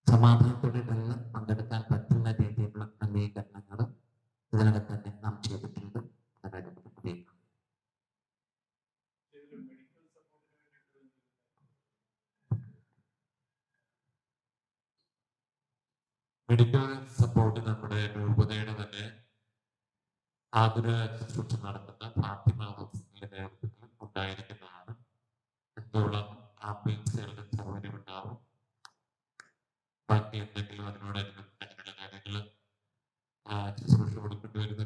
സമാധാനത്തോടെ നിന്ന് പങ്കെടുക്കാൻ പറ്റുന്ന രീതിയിലുള്ള ക്രമീകരണങ്ങൾ ഇതിനകം തന്നെ നാം ചെയ്തിട്ടുണ്ട്. മെഡിക്കൽ സപ്പോർട്ട് നമ്മുടെ രൂപതയുടെ തന്നെ ആതുര ശുശ്രൂഷ നടത്തുന്ന ഫാത്തിമ ഹോസ്പിറ്റലിന്റെ നേതൃത്വത്തിൽ ഉണ്ടായിരിക്കുന്നതാണ്. എന്തോളം ആംബുലൻസുകളുടെ സൗകര്യം ഉണ്ടാവും. ബാക്കി എന്തെങ്കിലും അതിനോടനുബന്ധിച്ച് കാര്യങ്ങൾ ശുശ്രൂഷ കൊടുക്കേണ്ടി വരുന്ന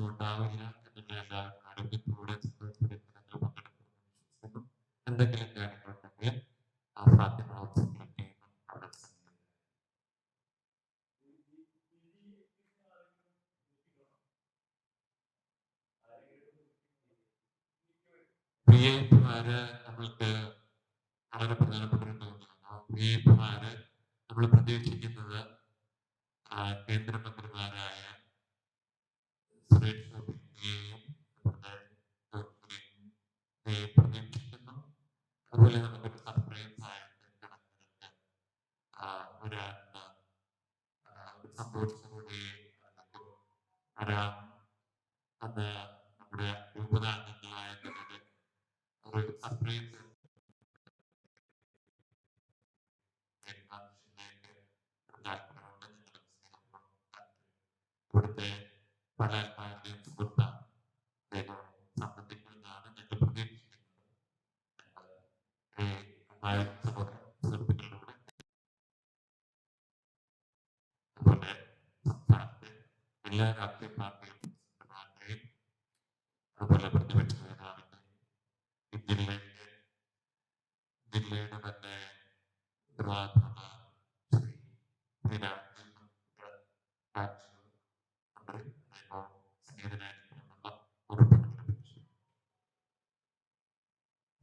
ഒന്നും ഉണ്ടാവില്ല എന്നുള്ള എല്ലാവരും ആരോഗ്യത്തോടെ സന്തോഷത്തോടെ പങ്കെടുക്കുന്നു. എന്തെങ്കിലും കാര്യങ്ങളുണ്ടെങ്കിൽ ആ ഫാത്തിമ ഹൗസിലെ ടീം അവിടെ VIPമാര് നമ്മൾക്ക് വളരെ പ്രധാനപ്പെട്ട ഒരു തോന്നുന്നു. VIPമാര് നമ്മൾ പ്രതീക്ഷിക്കുന്നത് കേന്ദ്രമന്ത്രിമാരായ സുരേഷ് ഗോപിയെയും പ്രതീക്ഷിക്കുന്നു. അതുപോലെ നമുക്കൊരു സർപ്രൈസ് ആയിട്ട് കിടക്കുന്നത് ഒരു സന്തോഷത്തോടെ അന്ന് നമ്മുടെ രൂപതാംഗങ്ങളായ ഒരു സർപ്രൈസ് ഇവിടുത്തെ പല സുഹൃത്ത സംബന്ധിക്കുന്നതാണ് ഞങ്ങൾ പ്രതീക്ഷിക്കുന്നത്. സുഹൃത്തുക്കളിലൂടെ അതുപോലെ സംസ്ഥാനത്തെ എല്ലാ രാഷ്ട്രീയ പാർട്ടിയും അതുപോലെ പ്രതിപക്ഷ നേതാവിന്റെ ജില്ലയുടെ തന്നെ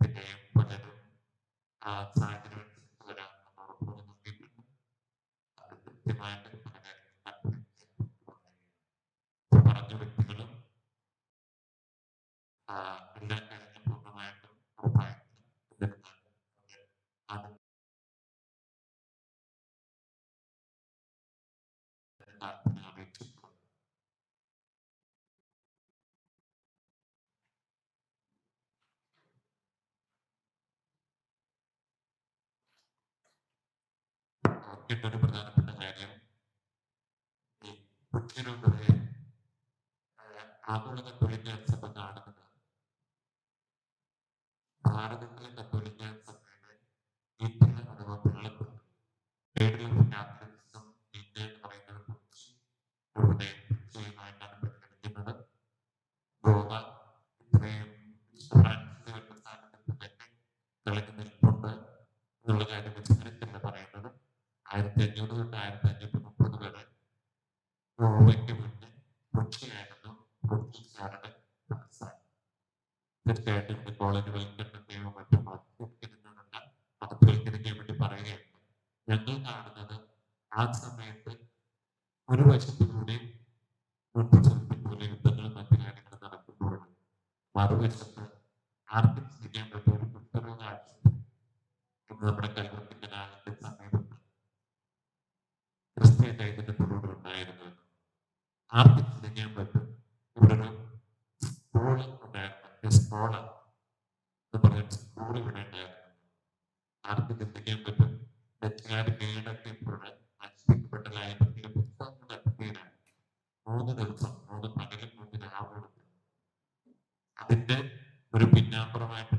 പിന്നെയും പലരും സാഹചര്യം വരാൻ നോക്കിയിട്ടുണ്ട്. അത് കൃത്യമായിട്ട് പറഞ്ഞ വ്യക്തികളും എല്ലാ കാര്യങ്ങളും പൂർണ്ണമായിട്ടും ഉറപ്പായിട്ട് അറിയിച്ചിട്ടുണ്ട്. മറ്റൊരു പ്രധാനപ്പെട്ട കാര്യം ഈ കൊച്ചിരൂപതയെ ആഗോള കത്തോലിക്ക സഭ കാണുന്നത് ഭാരതത്തിലെ കത്തോലിക്ക സഭയുടെ ഇന്ത്യ അഥവാ വെള്ളപ്പെടും കാത്തലിസം ഇന്ത്യ എന്ന് പറയുന്നത് കുറിച്ച് ഇവിടെ നിശ്ചയമായിട്ടാണ് പരിഗണിക്കുന്നത്. ഗോവ ഇത്രയും ഫ്രാൻസിന്റെ സ്ഥാനത്തൊക്കെ തിളങ്ങി നിൽപ്പുണ്ട് എന്നുള്ള കാര്യം വെച്ച് ചരിത്രമല്ല പറയുന്നത്. 1500 തൊട്ട് 1530 വരെ ഗോവയ്ക്ക് മുന്നേ കൊച്ചിയായിരുന്നു ബ്രിട്ടീഷുകാരുടെ തലസ്ഥാനം. തീർച്ചയായിട്ടും കോളനിവൽക്കരണത്തെയോ മറ്റും മതവൽക്കരിക്കാൻ വേണ്ടി പറയുകയാണ്. ഞങ്ങൾ കാണുന്നത് ആ സമയത്ത് ഒരു വശത്തിലൂടെ പോലെ യുദ്ധങ്ങളും മറ്റു കാര്യങ്ങളും നടക്കുമ്പോഴും മറുവശത്ത് ആർക്കും ചിന്തിക്കാൻ പറ്റിയ ഒരു കുറ്റരോഗ ആശുപത്രി നമ്മുടെ കൽവത്തിന്റെ കാലത്തെ സമയത്ത് ക്രിസ്ത്യൻ ചൈതന്യത്തോടുകൂടി ഉണ്ടായിരുന്നു. ആർക്കും ചിന്തിക്കാൻ പറ്റും ഇവിടെ ഒരു സ്കൂള് ഉണ്ടായിരുന്നു. സ്കോള എന്ന് പറയുന്ന സ്കൂൾ ഇവിടെ ഉണ്ടായിരുന്നു. ആർക്കും ചിന്തിക്കാൻ പറ്റും ഡച്ചുകാർ കീഴടക്കിയപ്പോൾ നശിപ്പിക്കപ്പെട്ട ലൈബ്രറിയിലെ പുസ്തകങ്ങൾ എത്തിയാണ് 3 ദിവസം 3 പകലും 3 രാവും അതിന്റെ ഒരു പിന്നാമ്പുറമായിട്ട്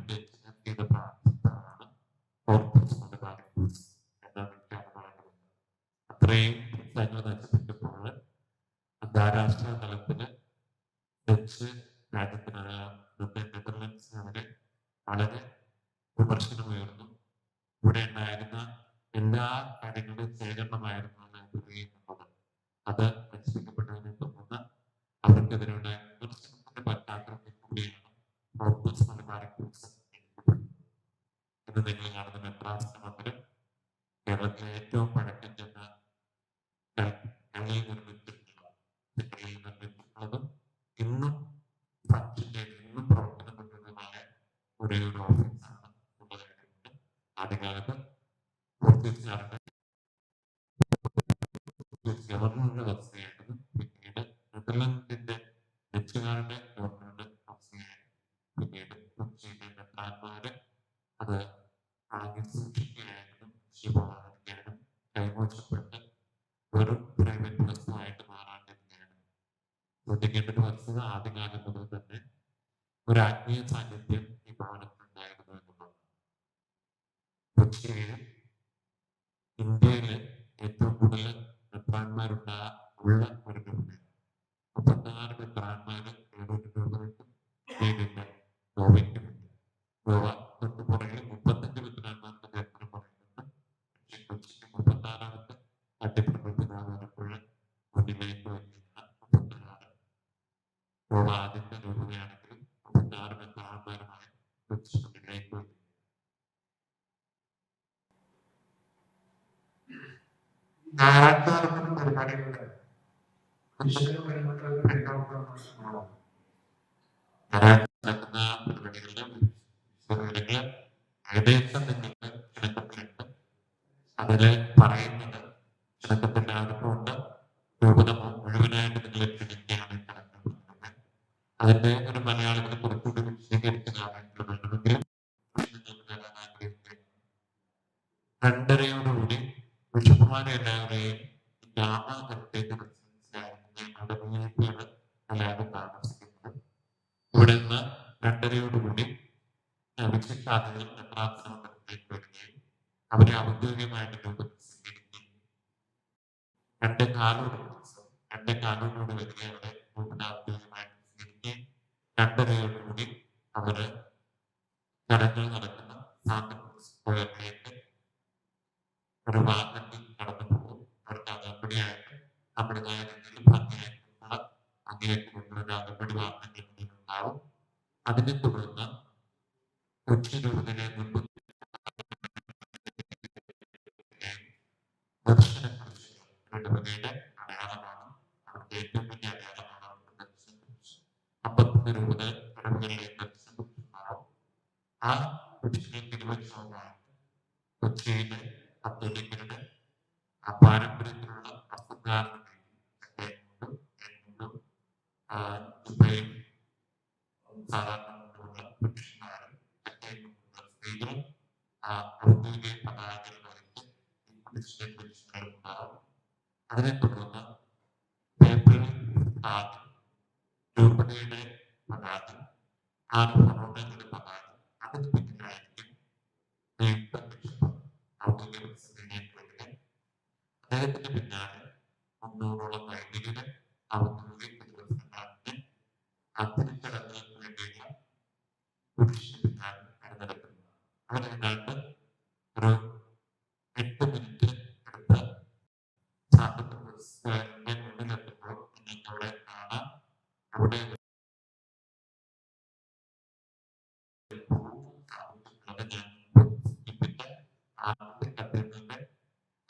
ചെയ്ത പ്രാർത്ഥനയാണ് അത്രയും പുസ്തകങ്ങൾ നശിപ്പിച്ചപ്പോൾ അന്താരാഷ്ട്ര തലത്തില് ഡച്ച് രാജ്യത്തിന് നെതർലൻഡ്സിനെതിരെ വളരെ വിമർശനം ഉയർന്നു. ഇവിടെ ഉണ്ടായിരുന്ന എല്ലാ കാര്യങ്ങളും ശേഖരണമായിരുന്നു എന്നുള്ളത്. അത് നശിപ്പിക്കപ്പെട്ടതിനെ തുടർന്ന് അവർക്കെതിരെയുള്ള വിമർശനത്തിന് പറ്റാത്ത കൂടിയാണ് ഇന്ന് നിങ്ങൾ കാണുന്ന മെത്രാസ് മന്ദിരം കേരളത്തിലെ ഏറ്റവും പഴക്കം ചെന്ന നിർമ്മിച്ചിട്ടുള്ളതും ഇന്നും ഇന്നും പ്രവർത്തനമായ ഒരേ ഒരു ഓഫീസാണ് ഉള്ളത്. ആദ്യകാലത്ത് പോർച്ചുഗീസുകാരുടെ ഗവർണറുടെ വസതിയായിരുന്നു. പിന്നീട് നെതർലൻഡിന്റെ ഡച്ചുകാരുടെ ഗവർണറുടെ വസതിയായിരുന്നു. പിന്നീട് കൊച്ചിയിലെ മെത്രാന്മാര് അത് സൂക്ഷിക്കുകയായിരുന്നു. ശിവമാകാനും കൈമോശപ്പെട്ട് വെറും പ്രൈവറ്റ് ബസ്സുമായിട്ട് മാറാണ്ടിരിക്കുകയാണ്. ശ്രദ്ധിക്കേണ്ട ഒരു വസ്തുത ആദ്യകാലം മുതൽ തന്നെ ഒരു ആത്മീയ സാന്നിധ്യം ഈ ഭവനത്തിലുണ്ടായിരുന്നു എന്നുള്ളതാണ്. കൊച്ചിയിൽ ഇന്ത്യയിലെ ഏറ്റവും കൂടുതൽ മെത്രാന്മാരുള്ള ഒരു ഗവൺമെന്റ് 36 മെത്രാന്മാര് അപ്പോൾ ആദ്യത്തെ രൂപതയാണെങ്കിൽ 36 മെത്രാന്മാരുമായി മുന്നിലേക്ക് വന്നു. ഞായറാഴ്ച പരിപാടികളുണ്ട്. നടക്കുന്ന പരിപാടികളിൽ ഏകദേശം നിങ്ങൾക്ക് ക്ഷണക്കത്തിലുണ്ട്. അതില് പറയുന്നത് ക്ഷണക്കത്തിന്റെ അകത്തുണ്ട് രൂപത മുഴുവനായിട്ട് നിങ്ങൾ ക്ഷണിക്കുകയാണ് കണക്കാക്കുന്നത്. അതിന്റെ ഒരു മലയാളത്തിൽ കുറച്ചുകൂടി വിശദീകരിച്ചതാണെങ്കിൽ വേണമെങ്കിൽ നിങ്ങൾക്ക് തരാൻ ആഗ്രഹിക്കുന്നത് 2:30യോടുകൂടി ബിഷപ്പുമാരെ എല്ലാവരെയും ഗ്രാമത്തിലേക്ക് എല്ലാവരും താമസിക്കുന്നത്. ഇവിടെ നിന്ന് 2:30യോടുകൂടി വിശിഷ്ടാതിഥികൾ പ്രാർത്ഥനയിലേക്ക് വരികയും അവരെ ഔദ്യോഗികമായിട്ട് രൂപത്തിൽ സ്വീകരിക്കുകയും 2:15 വരികയും അവരെ രൂപത ഔദ്യോഗികമായിട്ട് സ്വീകരിക്കുകയും 2:30യോടുകൂടി അവര് ചടങ്ങുകൾ നടക്കുന്ന സ്ക്വയറിലേക്ക് ഒരു വാഹനത്തിൽ കടന്നു പോകും. അവർക്ക് അകമ്പടിയായിട്ട് നമ്മുടേതായ രീതിയിൽ ഭംഗിയായിട്ടുള്ള അങ്ങേയറ്റമുള്ള അകമ്പടി വാഹനങ്ങൾ ഉണ്ടാവും. അതിനെ തുടർന്ന് കൊച്ചി രൂപതയിലെ മുൻപ് രൂപതയുടെ അടയാളമാണ്. അവർക്ക് ഏറ്റവും വലിയ അടയാളമാണ് അവരുടെ അമ്പത്തൊന്ന് രൂപതകളിലേക്ക് ഉണ്ടാവും. ആ കൊച്ചിയിലെ തിരുവനന്തപുരമാണ് കൊച്ചിയിലെ കത്തോലിക്കരുടെ ആ പാരമ്പര്യത്തിലുള്ള വസ്ത്രധാരണ സാധാരണ പുരുഷന്മാരും സ്ത്രീകളും ഔദ്യോഗിക പതാകകൾ ഉണ്ടാവും. അതിനെ തുടർന്ന് ഏപ്രിൽ 6 രൂപതയുടെ പതാക, 6 ഫറോണയുടെ പതാക, അതിന് പിന്നിലായിരിക്കും ഔദ്യോഗിക അദ്ദേഹത്തിന് പിന്നാലെ 300ഓളം വൈദികര് ഔദ്യോഗിക ദിവസങ്ങളെ തിരിച്ചടങ്ങൾക്ക് വേണ്ടിയുള്ള പുരുഷന് പിന്നാലെ നടക്കുന്നു. അവരേതാണ്ട് ഒരു 8 മിനിറ്റ് എടുത്ത് സ്ക്വയറിന്റെ മുന്നിലെത്തുമ്പോൾ നിങ്ങൾക്ക് അവിടെ കാണാം. അവിടെ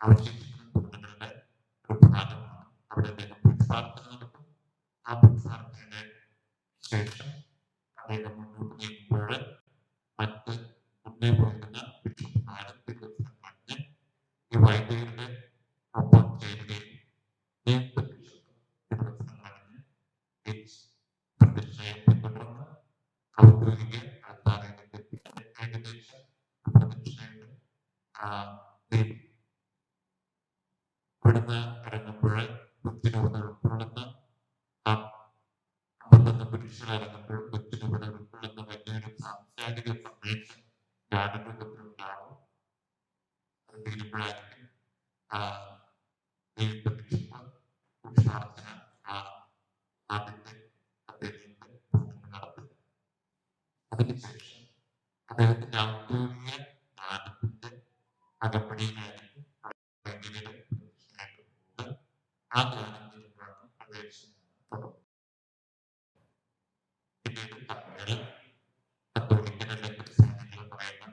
അവശേഷിക്കുന്ന തുറന്നുകളുടെ ഒരു ഭാഗമാണ്. അവിടെ അദ്ദേഹം പുഷ്പാർച്ചന നടത്തും. ആ പുഷ്പാർച്ചനയുടെ ശേഷം അദ്ദേഹം മുന്നോട്ട് നീങ്ങുമ്പോൾ മറ്റ് മുന്നേ പോകുന്ന ബിഷപ്പുമാരും ദിവസം കഴിഞ്ഞ് ഈ വൈദികരുടെ ഒപ്പം ചേരുകയും ദിവസം കഴിഞ്ഞ് പ്രതിഷ്ഠയെ പിന്തുടർന്ന് ഔദ്യോഗിക ആൾക്കാരിലേക്ക് ഏകദേശം പ്രതിഷ്ഠയുടെ ഇവിടുന്ന് ഇറങ്ങുമ്പോൾ കൊച്ചിനൂടെ ഉൾക്കൊള്ളുന്ന 51 പുരുഷർ ഇറങ്ങുമ്പോൾ കൊച്ചിനൂടെ ഉൾക്കൊള്ളുന്ന വലിയൊരു സാംസ്കാരിക സന്ദേശം ഗാനരൂപത്തിലുണ്ടാവും. അത് തീരുമ്പോഴായിരിക്കും പുരുഷാർത്ഥന ആദ്യത്തെ അദ്ദേഹത്തിന്റെ നടത്തുക. അതിനുശേഷം അദ്ദേഹത്തിന്റെ ഔദ്യോഗിക ഗാനത്തിന്റെ അകമ്പടിയിലായിരിക്കും ആ ഗാനത്തിലാണ് പ്രവേശനം തുടങ്ങും. പിന്നീട് കപ്പല് കത്തോലിക്കരുടെ ക്രിസ്ത്യാനികൾ പറയുന്ന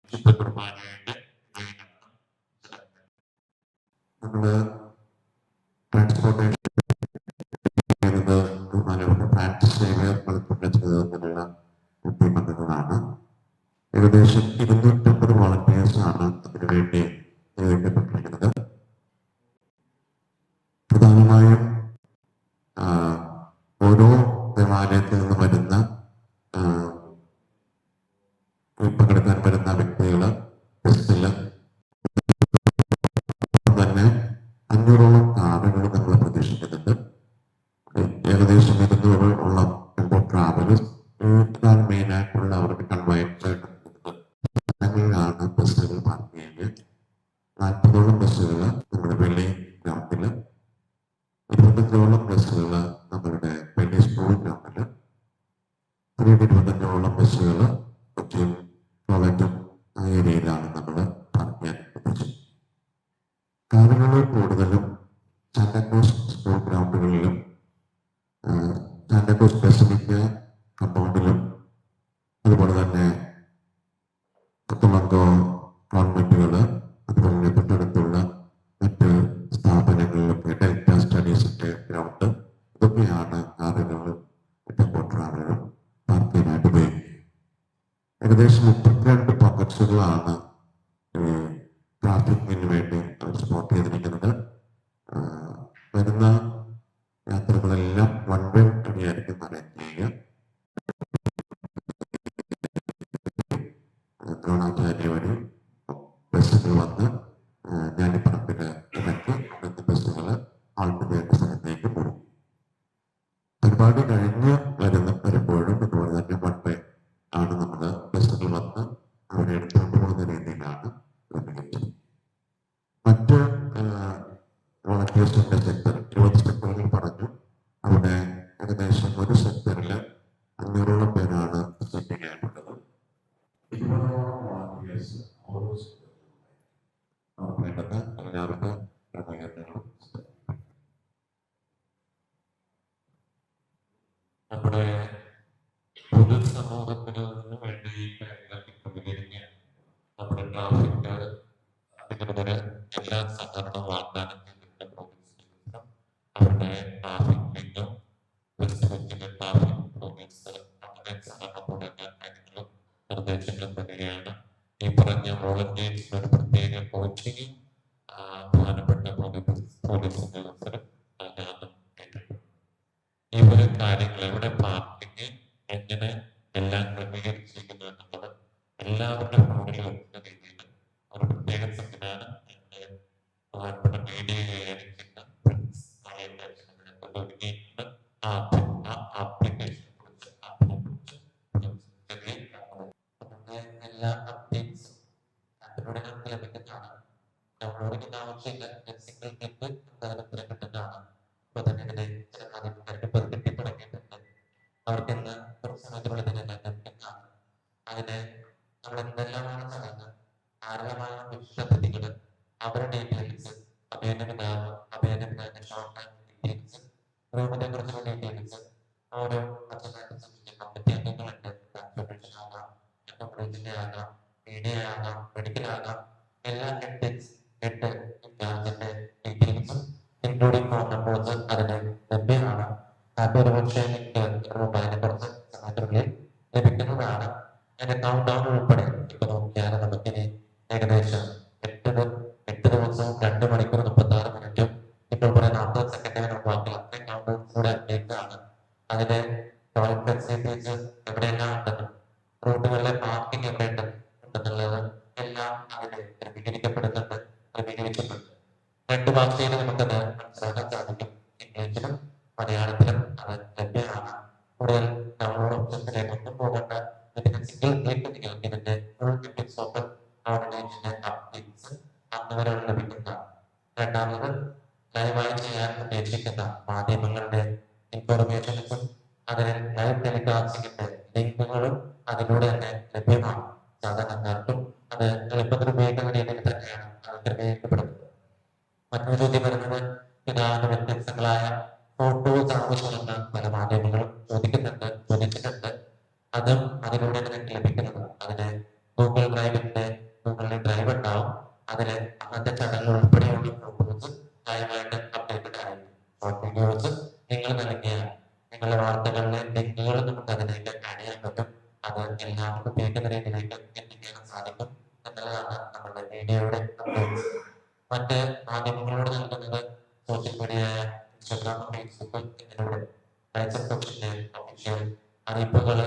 വിശുദ്ധ കുർബാനയുടെ നമ്മള് ട്രാൻസ്പോർട്ടേഷൻ പ്രാക്ടീസ് ചെയ്തതിനുള്ള ബുദ്ധിമുട്ടുകളാണ്. ഏകദേശം 250 വോളണ്ടിയേഴ്സാണ് അതിനു വേണ്ടി നിയോഗിക്കപ്പെട്ടിരിക്കുന്നത്. പ്രധാനമായും ഓരോ ദേവാലയത്തിൽ നിന്ന് വരുന്ന പങ്കെടുക്കാൻ വരുന്ന വ്യക്തികൾ ബസ്സിൽ തന്നെ 500ഓളം കാറുകൾ നമ്മൾ പ്രതീക്ഷിക്കുന്നുണ്ട്. ഏകദേശം 200ഓളം ട്രാവലേഴ്സ് മെയിനായിട്ടുള്ള അവർക്ക് കൺവയൻസായിട്ട് സ്ഥലങ്ങളിലാണ് ബസ്സുകൾ പാർക്ക് ചെയ്യുന്നത്. 40ഓളം ബസ്സുകൾ നമ്മുടെ വെള്ളി ഗ്രൗണ്ടിൽ, 25ഓളം ബസ്സുകൾ നമ്മളുടെ വെള്ളി സ്കൂൾ ഗ്രൗണ്ടിൽ, 25ഓളം ബസ്സുകൾ കൊച്ചിയും കോളേജും ആ ഏരിയയിലാണ് നമ്മൾ പാർക്ക് ചെയ്യാൻ ഉദ്ദേശിച്ചത്. കാറുകൾ കൂടുതലും സാന്റാക്ലോസ് രണ്ട് സ്പെസിഫിക് കമ്പൗണ്ടിലും അതുപോലെ തന്നെ കുത്തുമങ്കോ ഗവൺമെന്റുകൾ അതുപോലെ തന്നെ തൊട്ടടുത്തുള്ള മറ്റ് സ്ഥാപനങ്ങളിലൊക്കെ ഡെൽറ്റ സ്റ്റഡീസിന്റെ ഗ്രൗണ്ട് ഇതൊക്കെയാണ് കാറുകളും ഇപ്പോൾ ട്രാവലറും പാർക്ക് ചെയ്യാനായിട്ട് ഉപയോഗിക്കുന്നത്. ഏകദേശം 32 പോക്കറ്റ്സുകളാണ് ട്രാഫിക്കിന് വേണ്ടി സ്പോട്ട് ചെയ്തിരിക്കുന്നത്. വരുന്ന യാത്രകളെല്ലാം വൺ വേ വഴിയായിരിക്കും അറേഞ്ച് ചെയ്യുക. ദ്രോണാചാര്യ വഴി ബസ്സുകൾ വന്ന് ഞാനിപ്പറമ്പില് ഇറക്കി ബസ്സുകൾ ആൾക്ക് വേണ്ട സ്ഥലത്തേക്ക് പോകും. പരിപാടി കഴിഞ്ഞ് വരുമ്പോഴും ഇതുപോലെ തന്നെ വൺ വേ ആണ് നമ്മൾ ബസ്സുകൾ വന്ന് അവരെ എടുത്തുകൊണ്ട് പോകുന്ന രീതിയിലാണ് ക്രമീകരിച്ചത്. മറ്റ് വോളണ്ടിയേഴ്സിന്റെ സെക്ടർ 20 സെക്ടറുകൾ പറഞ്ഞു. അവിടെ ഏകദേശം ഒരു സെക്ടറിൽ 500ഓളം പേരാണ് സെറ്റ് ചെയ്യാനുള്ളത്. 20ഓളം വോളണ്ടിയേഴ്സ് ഓരോ സെക്ടറിലും വേണ്ടത് എല്ലാവരുടെ ക്രമീകരണങ്ങളും നമ്മുടെ പൊതുസമൂഹത്തിന് വേണ്ടി ക്രമീകരിക്കുക. നമ്മുടെ ട്രാഫിക് അധികൃതര് എല്ലാ സഹകരണവും വാഗ്ദാനം ചെയ്തിട്ടുണ്ട്. അവരുടെ ട്രാഫിക് വിങ്ങും ട്രാഫിക് പ്രോഗ്രാംസ് അങ്ങനെ സഹകരണം തുടങ്ങിയ കാര്യങ്ങളും നിർദ്ദേശങ്ങളും തരികയാണ്. ഈ പറഞ്ഞ വോളണ്ടിയേഴ്സിന് ഒരു പ്രത്യേക കോച്ചിങ് പ്രധാനപ്പെട്ട പോലീസ് ഉദ്യോഗസ്ഥരും ഈ ഒരു കാര്യങ്ങൾ എവിടെ പാർക്കിങ് എങ്ങനെ എല്ലാം ക്രമീകരിച്ചിരിക്കുന്നു എന്നുള്ളത് എല്ലാവരുടെ ഫോണിലും എത്തുന്ന രീതിയിൽ ഒരു പ്രത്യേക സംവിധാനം പ്രധാനപ്പെട്ട മീഡിയയിൽ ആപ്ലിക്കേഷനെ കുറിച്ച് എല്ലാ അപ്ഡേറ്റ്സും അതിലൂടെ നമുക്ക് ലഭിക്കുന്നതാണ്. ഡൗൺലോഡിങ്ങിന് ആവശ്യമില്ല, സിംഗിൾ ക്ലിക്ക് ഉത്തരം കിട്ടുന്നതാണ്. അപ്പൊ തന്നെ ഇതിനെ കിട്ടി തുടങ്ങിയിട്ടുണ്ട്. അവർക്കെന്ന് കുറച്ച് സമയത്തിനുള്ളിൽ തന്നെ ലഭിക്കുന്നതാണ്. അതിന് നമ്മൾ എന്തെല്ലാമാണ് ചെയ്യുന്നത്, ആരെല്ലാമാണ് പദ്ധതികൾ, അവരുടെ ഡീറ്റെയിൽസ്, അഭയനവിതാന ഷോർട്ട് ടൈം ഡീറ്റെയിൽസ്, റൂമിനെ കുറിച്ചുള്ള ഡീറ്റെയിൽസ്, ഓരോ കമ്മിറ്റി അംഗങ്ങളുണ്ട്. ട്രാൻസ്പോർട്ടേഷൻ ആകാം, അക്കോമഡേഷന്റെ ആകാം, മീഡിയ ആകാം, മെഡിക്കൽ ആകാം, എല്ലാ എട്ട് ഇൻചാർജിന്റെ ഡീറ്റെയിൽസും ഇൻക്ലൂഡിംഗ് ഫോൺ നമ്പേഴ്സ് അതിന് ലഭ്യമാണ്. അത് ഒരുപക്ഷെ അതിനെ കുറച്ച് സമയത്തിനുള്ളിൽ ലഭിക്കുന്നതാണ്. അതിന്റെ കൗണ്ട് ഡൗൺ ഉൾപ്പെടെ ഇപ്പൊ നോക്കിയാൽ നമുക്കിനി ഏകദേശം 8 ദിവസവും 2 മണിക്കൂർ 36 മിനിറ്റും ഇപ്പോൾ പറയുന്ന 40 സെക്കൻഡുകൾ ബാക്കി അത്രയും കൗണ്ട് ഡൗൺസിലൂടെ അപ്ഡേറ്റാണ്. അതിന്റെ ടോയ്ലറ്റ് ഫെസിലിറ്റീസ് എവിടെയെല്ലാം ഉണ്ടെന്നും റൂട്ടുകളിലെ പാർക്കിംഗ് എവിടെ ഉണ്ടെന്നുള്ളത് എല്ലാം അതിൽ ക്രമീകരിക്കപ്പെടുന്നുണ്ട്, ക്രമീകരിച്ചിട്ടുണ്ട്. 2 ഭാഷയിൽ നമുക്കത് മനസ്സിലാക്കാൻ സാധിക്കും. ഇംഗ്ലീഷിലും മലയാളത്തിലും അത് ലഭ്യമാണ്. കൂടുതൽ ഡൗൺലോഡ് ഓപ്ഷൻസിലേക്ക് ഒന്നും പോകേണ്ട. ഇതിന്റെ സിംഗിൾ ക്ലിക്ക് നിങ്ങൾക്ക് ഇതിന്റെ ഫുൾ ഡീറ്റെയിൽസ് ഓഫ് ഓർഗനൈസേഷന്റെ അപ്ഡേറ്റ്സ് അന്ന് വരെ ലഭിക്കുന്നതാണ്. രണ്ടാമത് ലൈവായി ചെയ്യാൻ ഉദ്ദേശിക്കുന്ന മാധ്യമങ്ങളുടെ ഇൻഫോർമേഷൻസും അതിന് ലൈവ് ടെലികാസ്റ്റിംഗിന്റെ ലിങ്കുകളും അതിലൂടെ തന്നെ ലഭ്യമാണ്. സാധാരണക്കാർക്കും അത് എളുപ്പത്തിൽ ഉപയോഗിക്കുന്ന രീതിയിൽ തന്നെയാണ് അത് ക്രമീകരിക്കപ്പെടുന്നത്. മറ്റൊരു ചോദ്യം വരുന്നത് പിതാവിന്റെ വ്യത്യസ്തങ്ങളായ ഫോട്ടോസ് ആവശ്യമെന്ന് പല മാധ്യമങ്ങളും ചോദിച്ചിട്ടുണ്ട്. അതും അതിലൂടെ നിങ്ങൾക്ക് ലഭിക്കുന്നത്. അതിന് ഗൂഗിളിൽ ഡ്രൈവ് ഉണ്ടാവും. അതിന് അന്നത്തെ ചടങ്ങ് ഉൾപ്പെടെയുള്ള ഫോട്ടോസ് ലൈവായിട്ട് അപ്ഡേറ്റഡ് ആയിരിക്കും. ഷോർട്ട് വീഡിയോസ് നിങ്ങൾ നൽകിയ നിങ്ങളുടെ വാർത്തകളിലെ ലിങ്കുകൾ നമുക്ക് അതിലേക്ക് ആഡ് ചെയ്യാൻ പറ്റും. അത് എല്ലാവർക്കും ഉപയോഗിക്കുന്ന രീതിയിലേക്ക് എത്തിക്കാൻ സാധിക്കും എന്നുള്ളതാണ് നമ്മുടെ മീഡിയയുടെ അപ്ഡേറ്റ്സ്. മറ്റ് മാധ്യമങ്ങളോട് നൽകുന്നത് സോഷ്യൽ മീഡിയ, ഇൻസ്റ്റഗ്രാം, ഫേസ്ബുക്ക് എന്നിലൂടെ ഒഫീഷ്യൽ അറിയിപ്പുകൾ,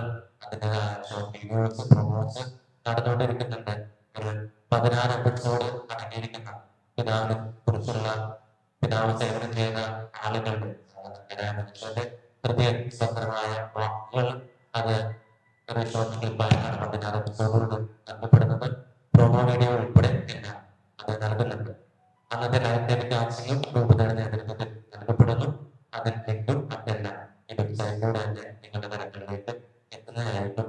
അതിൻ്റെതായ ഷോർട്ട് വീഡിയോസ്, പ്രൊമോസ് നടന്നുകൊണ്ടിരിക്കുന്നുണ്ട്. ഒരു 16 എപ്പിസോഡ് അടങ്ങിയിരിക്കുന്ന പിതാവിനെ കുറിച്ചുള്ള പിതാവ് സേവനം ചെയ്ത ആളുകളുടെ മനുഷ്യന്റെ ഹൃദയസ്വന്തമായ വാക്കുകൾ അത് ഒരു ഷോർട്ട് ക്ലിപ്പായിട്ടാണ് 16 എപ്പിസോഡുകൾ നൽകപ്പെടുന്നത്. പ്രൊമോ വീഡിയോ ഉൾപ്പെടെ എല്ലാം അത് നൽകുന്നുണ്ട്. അന്നത്തെ ലൈവ് ടെലികാസ്റ്റിംഗും രൂപതയുടെ നേതൃത്വത്തിൽ നൽകപ്പെടുന്നു. അതിൽ ലിങ്കും മറ്റെല്ലാം ഈ വെബ്സൈറ്റിലൂടെ തന്നെ നിങ്ങളുടെ തലങ്ങളിലേക്ക് എത്തുന്നതായിട്ടും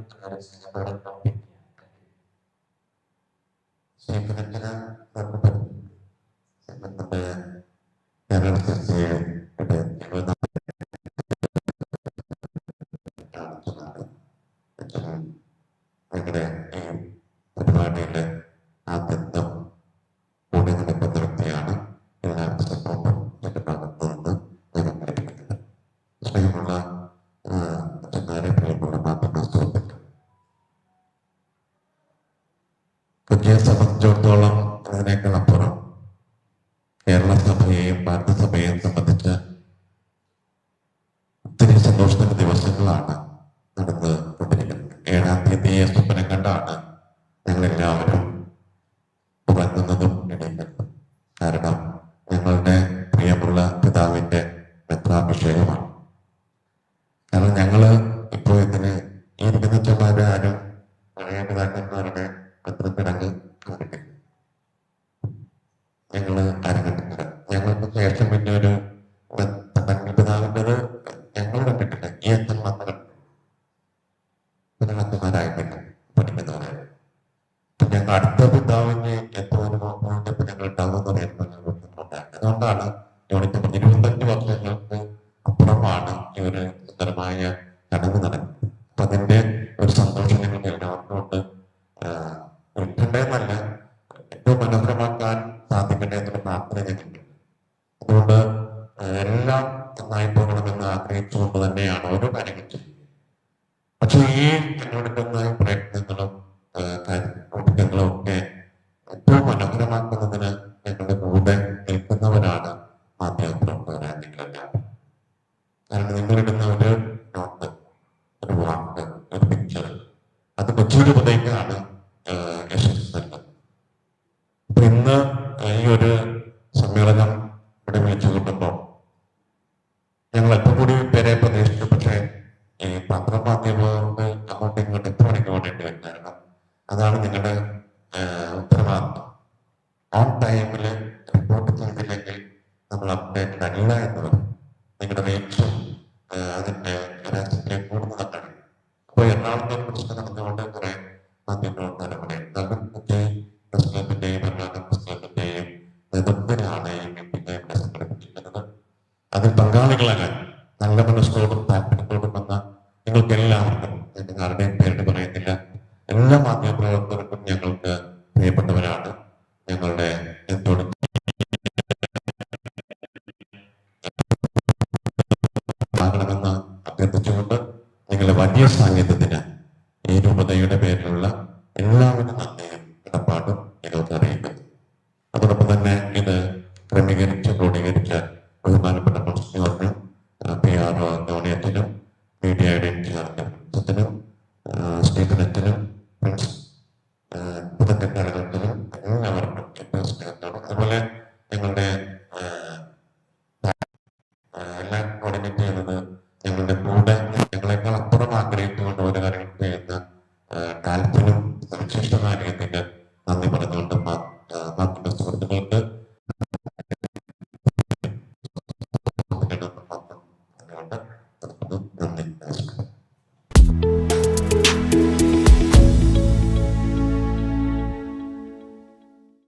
കേരള ചർച്ചയുടെ സംബന്ധിച്ചിടത്തോളം അതിനേക്കാൾ അപ്പുറം കേരള സഭയെയും ഭാരതസഭയെയും സംബന്ധിച്ച് ഒത്തിരി സന്തോഷത്തിന്റെ ദിവസങ്ങളാണ് നടന്നുകൊണ്ടിരിക്കുന്നത്. 7-ാം തീയതിയെ സ്വപ്നം കണ്ടാണ് ഞങ്ങളെല്ലാവരും ഉറങ്ങുന്നതും എണീക്കുന്നതും. കാരണം ഞങ്ങളുടെ പ്രിയമുള്ള പിതാവിന്റെ മെത്രാഭിഷേകമാണ്. കാരണം ഞങ്ങള് ഇപ്പോൾ ഇതിന് ഈ ഇരിക്കുന്നവരെ ആരും പഴയ പിതാക്കന്മാരുടെ മെത്രത്തിടങ്ങ് കണ്ടിട്ടില്ല. ഞങ്ങള് ആരും കണ്ടിട്ടില്ല. ഞങ്ങൾക്ക് ശേഷം പിന്നെ ഒരു പിതാവിൻ്റെത് ഞങ്ങൾ കണ്ടിട്ടില്ല. ഈ അച്ഛൻ വന്ന് കണ്ടു. പിന്നെ അച്ഛന്മാരായിട്ടില്ല പഠിക്കുന്നവരെ. ഞങ്ങൾ അടുത്ത പിതാവിന് എന്തോ ഒരു പോയിന്റ് ഞങ്ങൾ ഉണ്ടാകുമെന്ന് പറയുന്നത്. അതുകൊണ്ടാണ് യൂണിറ്റ് 25 വർഷങ്ങൾക്ക് അപ്പുറമാണ് ഈ ഒരു സുന്ദരമായ ചടങ്ങ് നടക്കുന്നത്. അപ്പൊ അതിന്റെ ഒരു സന്തോഷം നിങ്ങൾക്ക് എല്ലാവർക്കും കൊണ്ട് ഉൾക്കൊണ്ടേന്നല്ല, ഏറ്റവും മനോഹരമാക്കാൻ സാധിക്കട്ടെ എന്നൊരു പ്രാർത്ഥന ഞങ്ങൾക്ക്. അതുകൊണ്ട് എല്ലാം നന്നായി പോകണമെന്ന് ആഗ്രഹിച്ചുകൊണ്ട് തന്നെയാണ് ഓരോ കാര്യങ്ങൾ ചെയ്യുന്നത്. പക്ഷെ ഈ തെരഞ്ഞെടുക്കുന്ന പ്രയത്നങ്ങളും കാര്യങ്ങളും ഒക്കെ ഏറ്റവും മനോഹരമാക്കുന്നതിന് ഞങ്ങളുടെ കൂടെ നിൽക്കുന്നവരാണ് മാധ്യമപ്രവർത്തകരായിരിക്കില്ല. കാരണം നിങ്ങളിടുന്ന ഒരു നോട്ട്, ഒരു വാക്ക്, ഒരു പിക്ചർ, അത് കൊച്ചൂര് മുതലേക്കാണ് യശസ്സുള്ളത്. അപ്പൊ ഇന്ന് ഈ ഒരു സമ്മേളനം ഇവിടെ വിളിച്ചു കൂട്ടുമ്പോൾ ഞങ്ങൾ എപ്പോൾ കൂടി പേരെ പ്രതീക്ഷിച്ചു. പക്ഷേ ഈ പത്രമാധ്യമങ്ങൾക്ക് അങ്ങോട്ടും ഇങ്ങോട്ടും എത്ര മണിക്ക് വേണ്ടി വരും. കാരണം അതാണ് നിങ്ങളുടെ ഉത്തരവാദിത്വം. ഓൺ ടൈമിൽ റിപ്പോർട്ട് ചെയ്തില്ലെങ്കിൽ നമ്മൾ അപ്ഡേറ്റഡ് അല്ല എന്ന് പറയും. നിങ്ങളുടെ റേറ്റും അതിന്റെ രാജ്യത്തെ കൂടുന്നതാണ്. അപ്പോൾ എറണാകുളത്തെ പ്രശ്നം നടന്നുകൊണ്ട് കുറെ മാധ്യമപ്രവർത്തകരുടെ പ്രസ് ക്ലബിന്റെയും എറണാകുളം പ്രസ് ക്ലബിന്റെയും നേതൃത്വത്തിലാണ് ഈ മീറ്റിംഗ് സംഘടിപ്പിച്ചിരിക്കുന്നത്. അതിൽ പങ്കാളികളാകാൻ നല്ല മനസ്സോടും താല്പര്യത്തോടും വന്ന നിങ്ങൾക്ക് എല്ലാവർക്കും, നിങ്ങൾ ആരുടെയും പേരിട്ട് പറയുന്നില്ല, എല്ലാ മാധ്യമപ്രവർത്തകർക്കും ഞങ്ങൾക്ക് പ്രിയപ്പെട്ടവരാണ്. ഞങ്ങളുടെ എന്തുകൊണ്ട് ആകണമെന്ന് അഭ്യർത്ഥിച്ചുകൊണ്ട് നിങ്ങളുടെ വലിയ സാന്നിധ്യത്തിന് ഈ രൂപതയുടെ പേരിലുള്ള എല്ലാവരും നന്ദിയും കടപ്പാടും ഞങ്ങൾക്ക് അറിയിക്കുന്നു. അതോടൊപ്പം തന്നെ ഇത് ക്രമീകരിച്ച് ക്രോഡീകരിച്ച ബഹുമാനപ്പെട്ട പ്രൊഫസറിനും PR ജോണിയത്തിനും മീഡിയയുടെ ഇൻചാർജിനും സ്റ്റീഫനത്തിനും പുതക്കക്കാരകത്തിനും എല്ലാവർക്കും അതുപോലെ ഞങ്ങളുടെ എല്ലാം കോർഡിനേറ്റ് ചെയ്യുന്നത് ഞങ്ങളുടെ കൂടെ ഞങ്ങളെക്കാൾ അപ്പുറം ആഗ്രഹിച്ചുകൊണ്ട് ഓരോ കാര്യങ്ങൾ ചെയ്യുന്ന കാലത്തിനും സവിശേഷമായ രീതിയിൽ നന്ദി പറഞ്ഞുകൊണ്ട്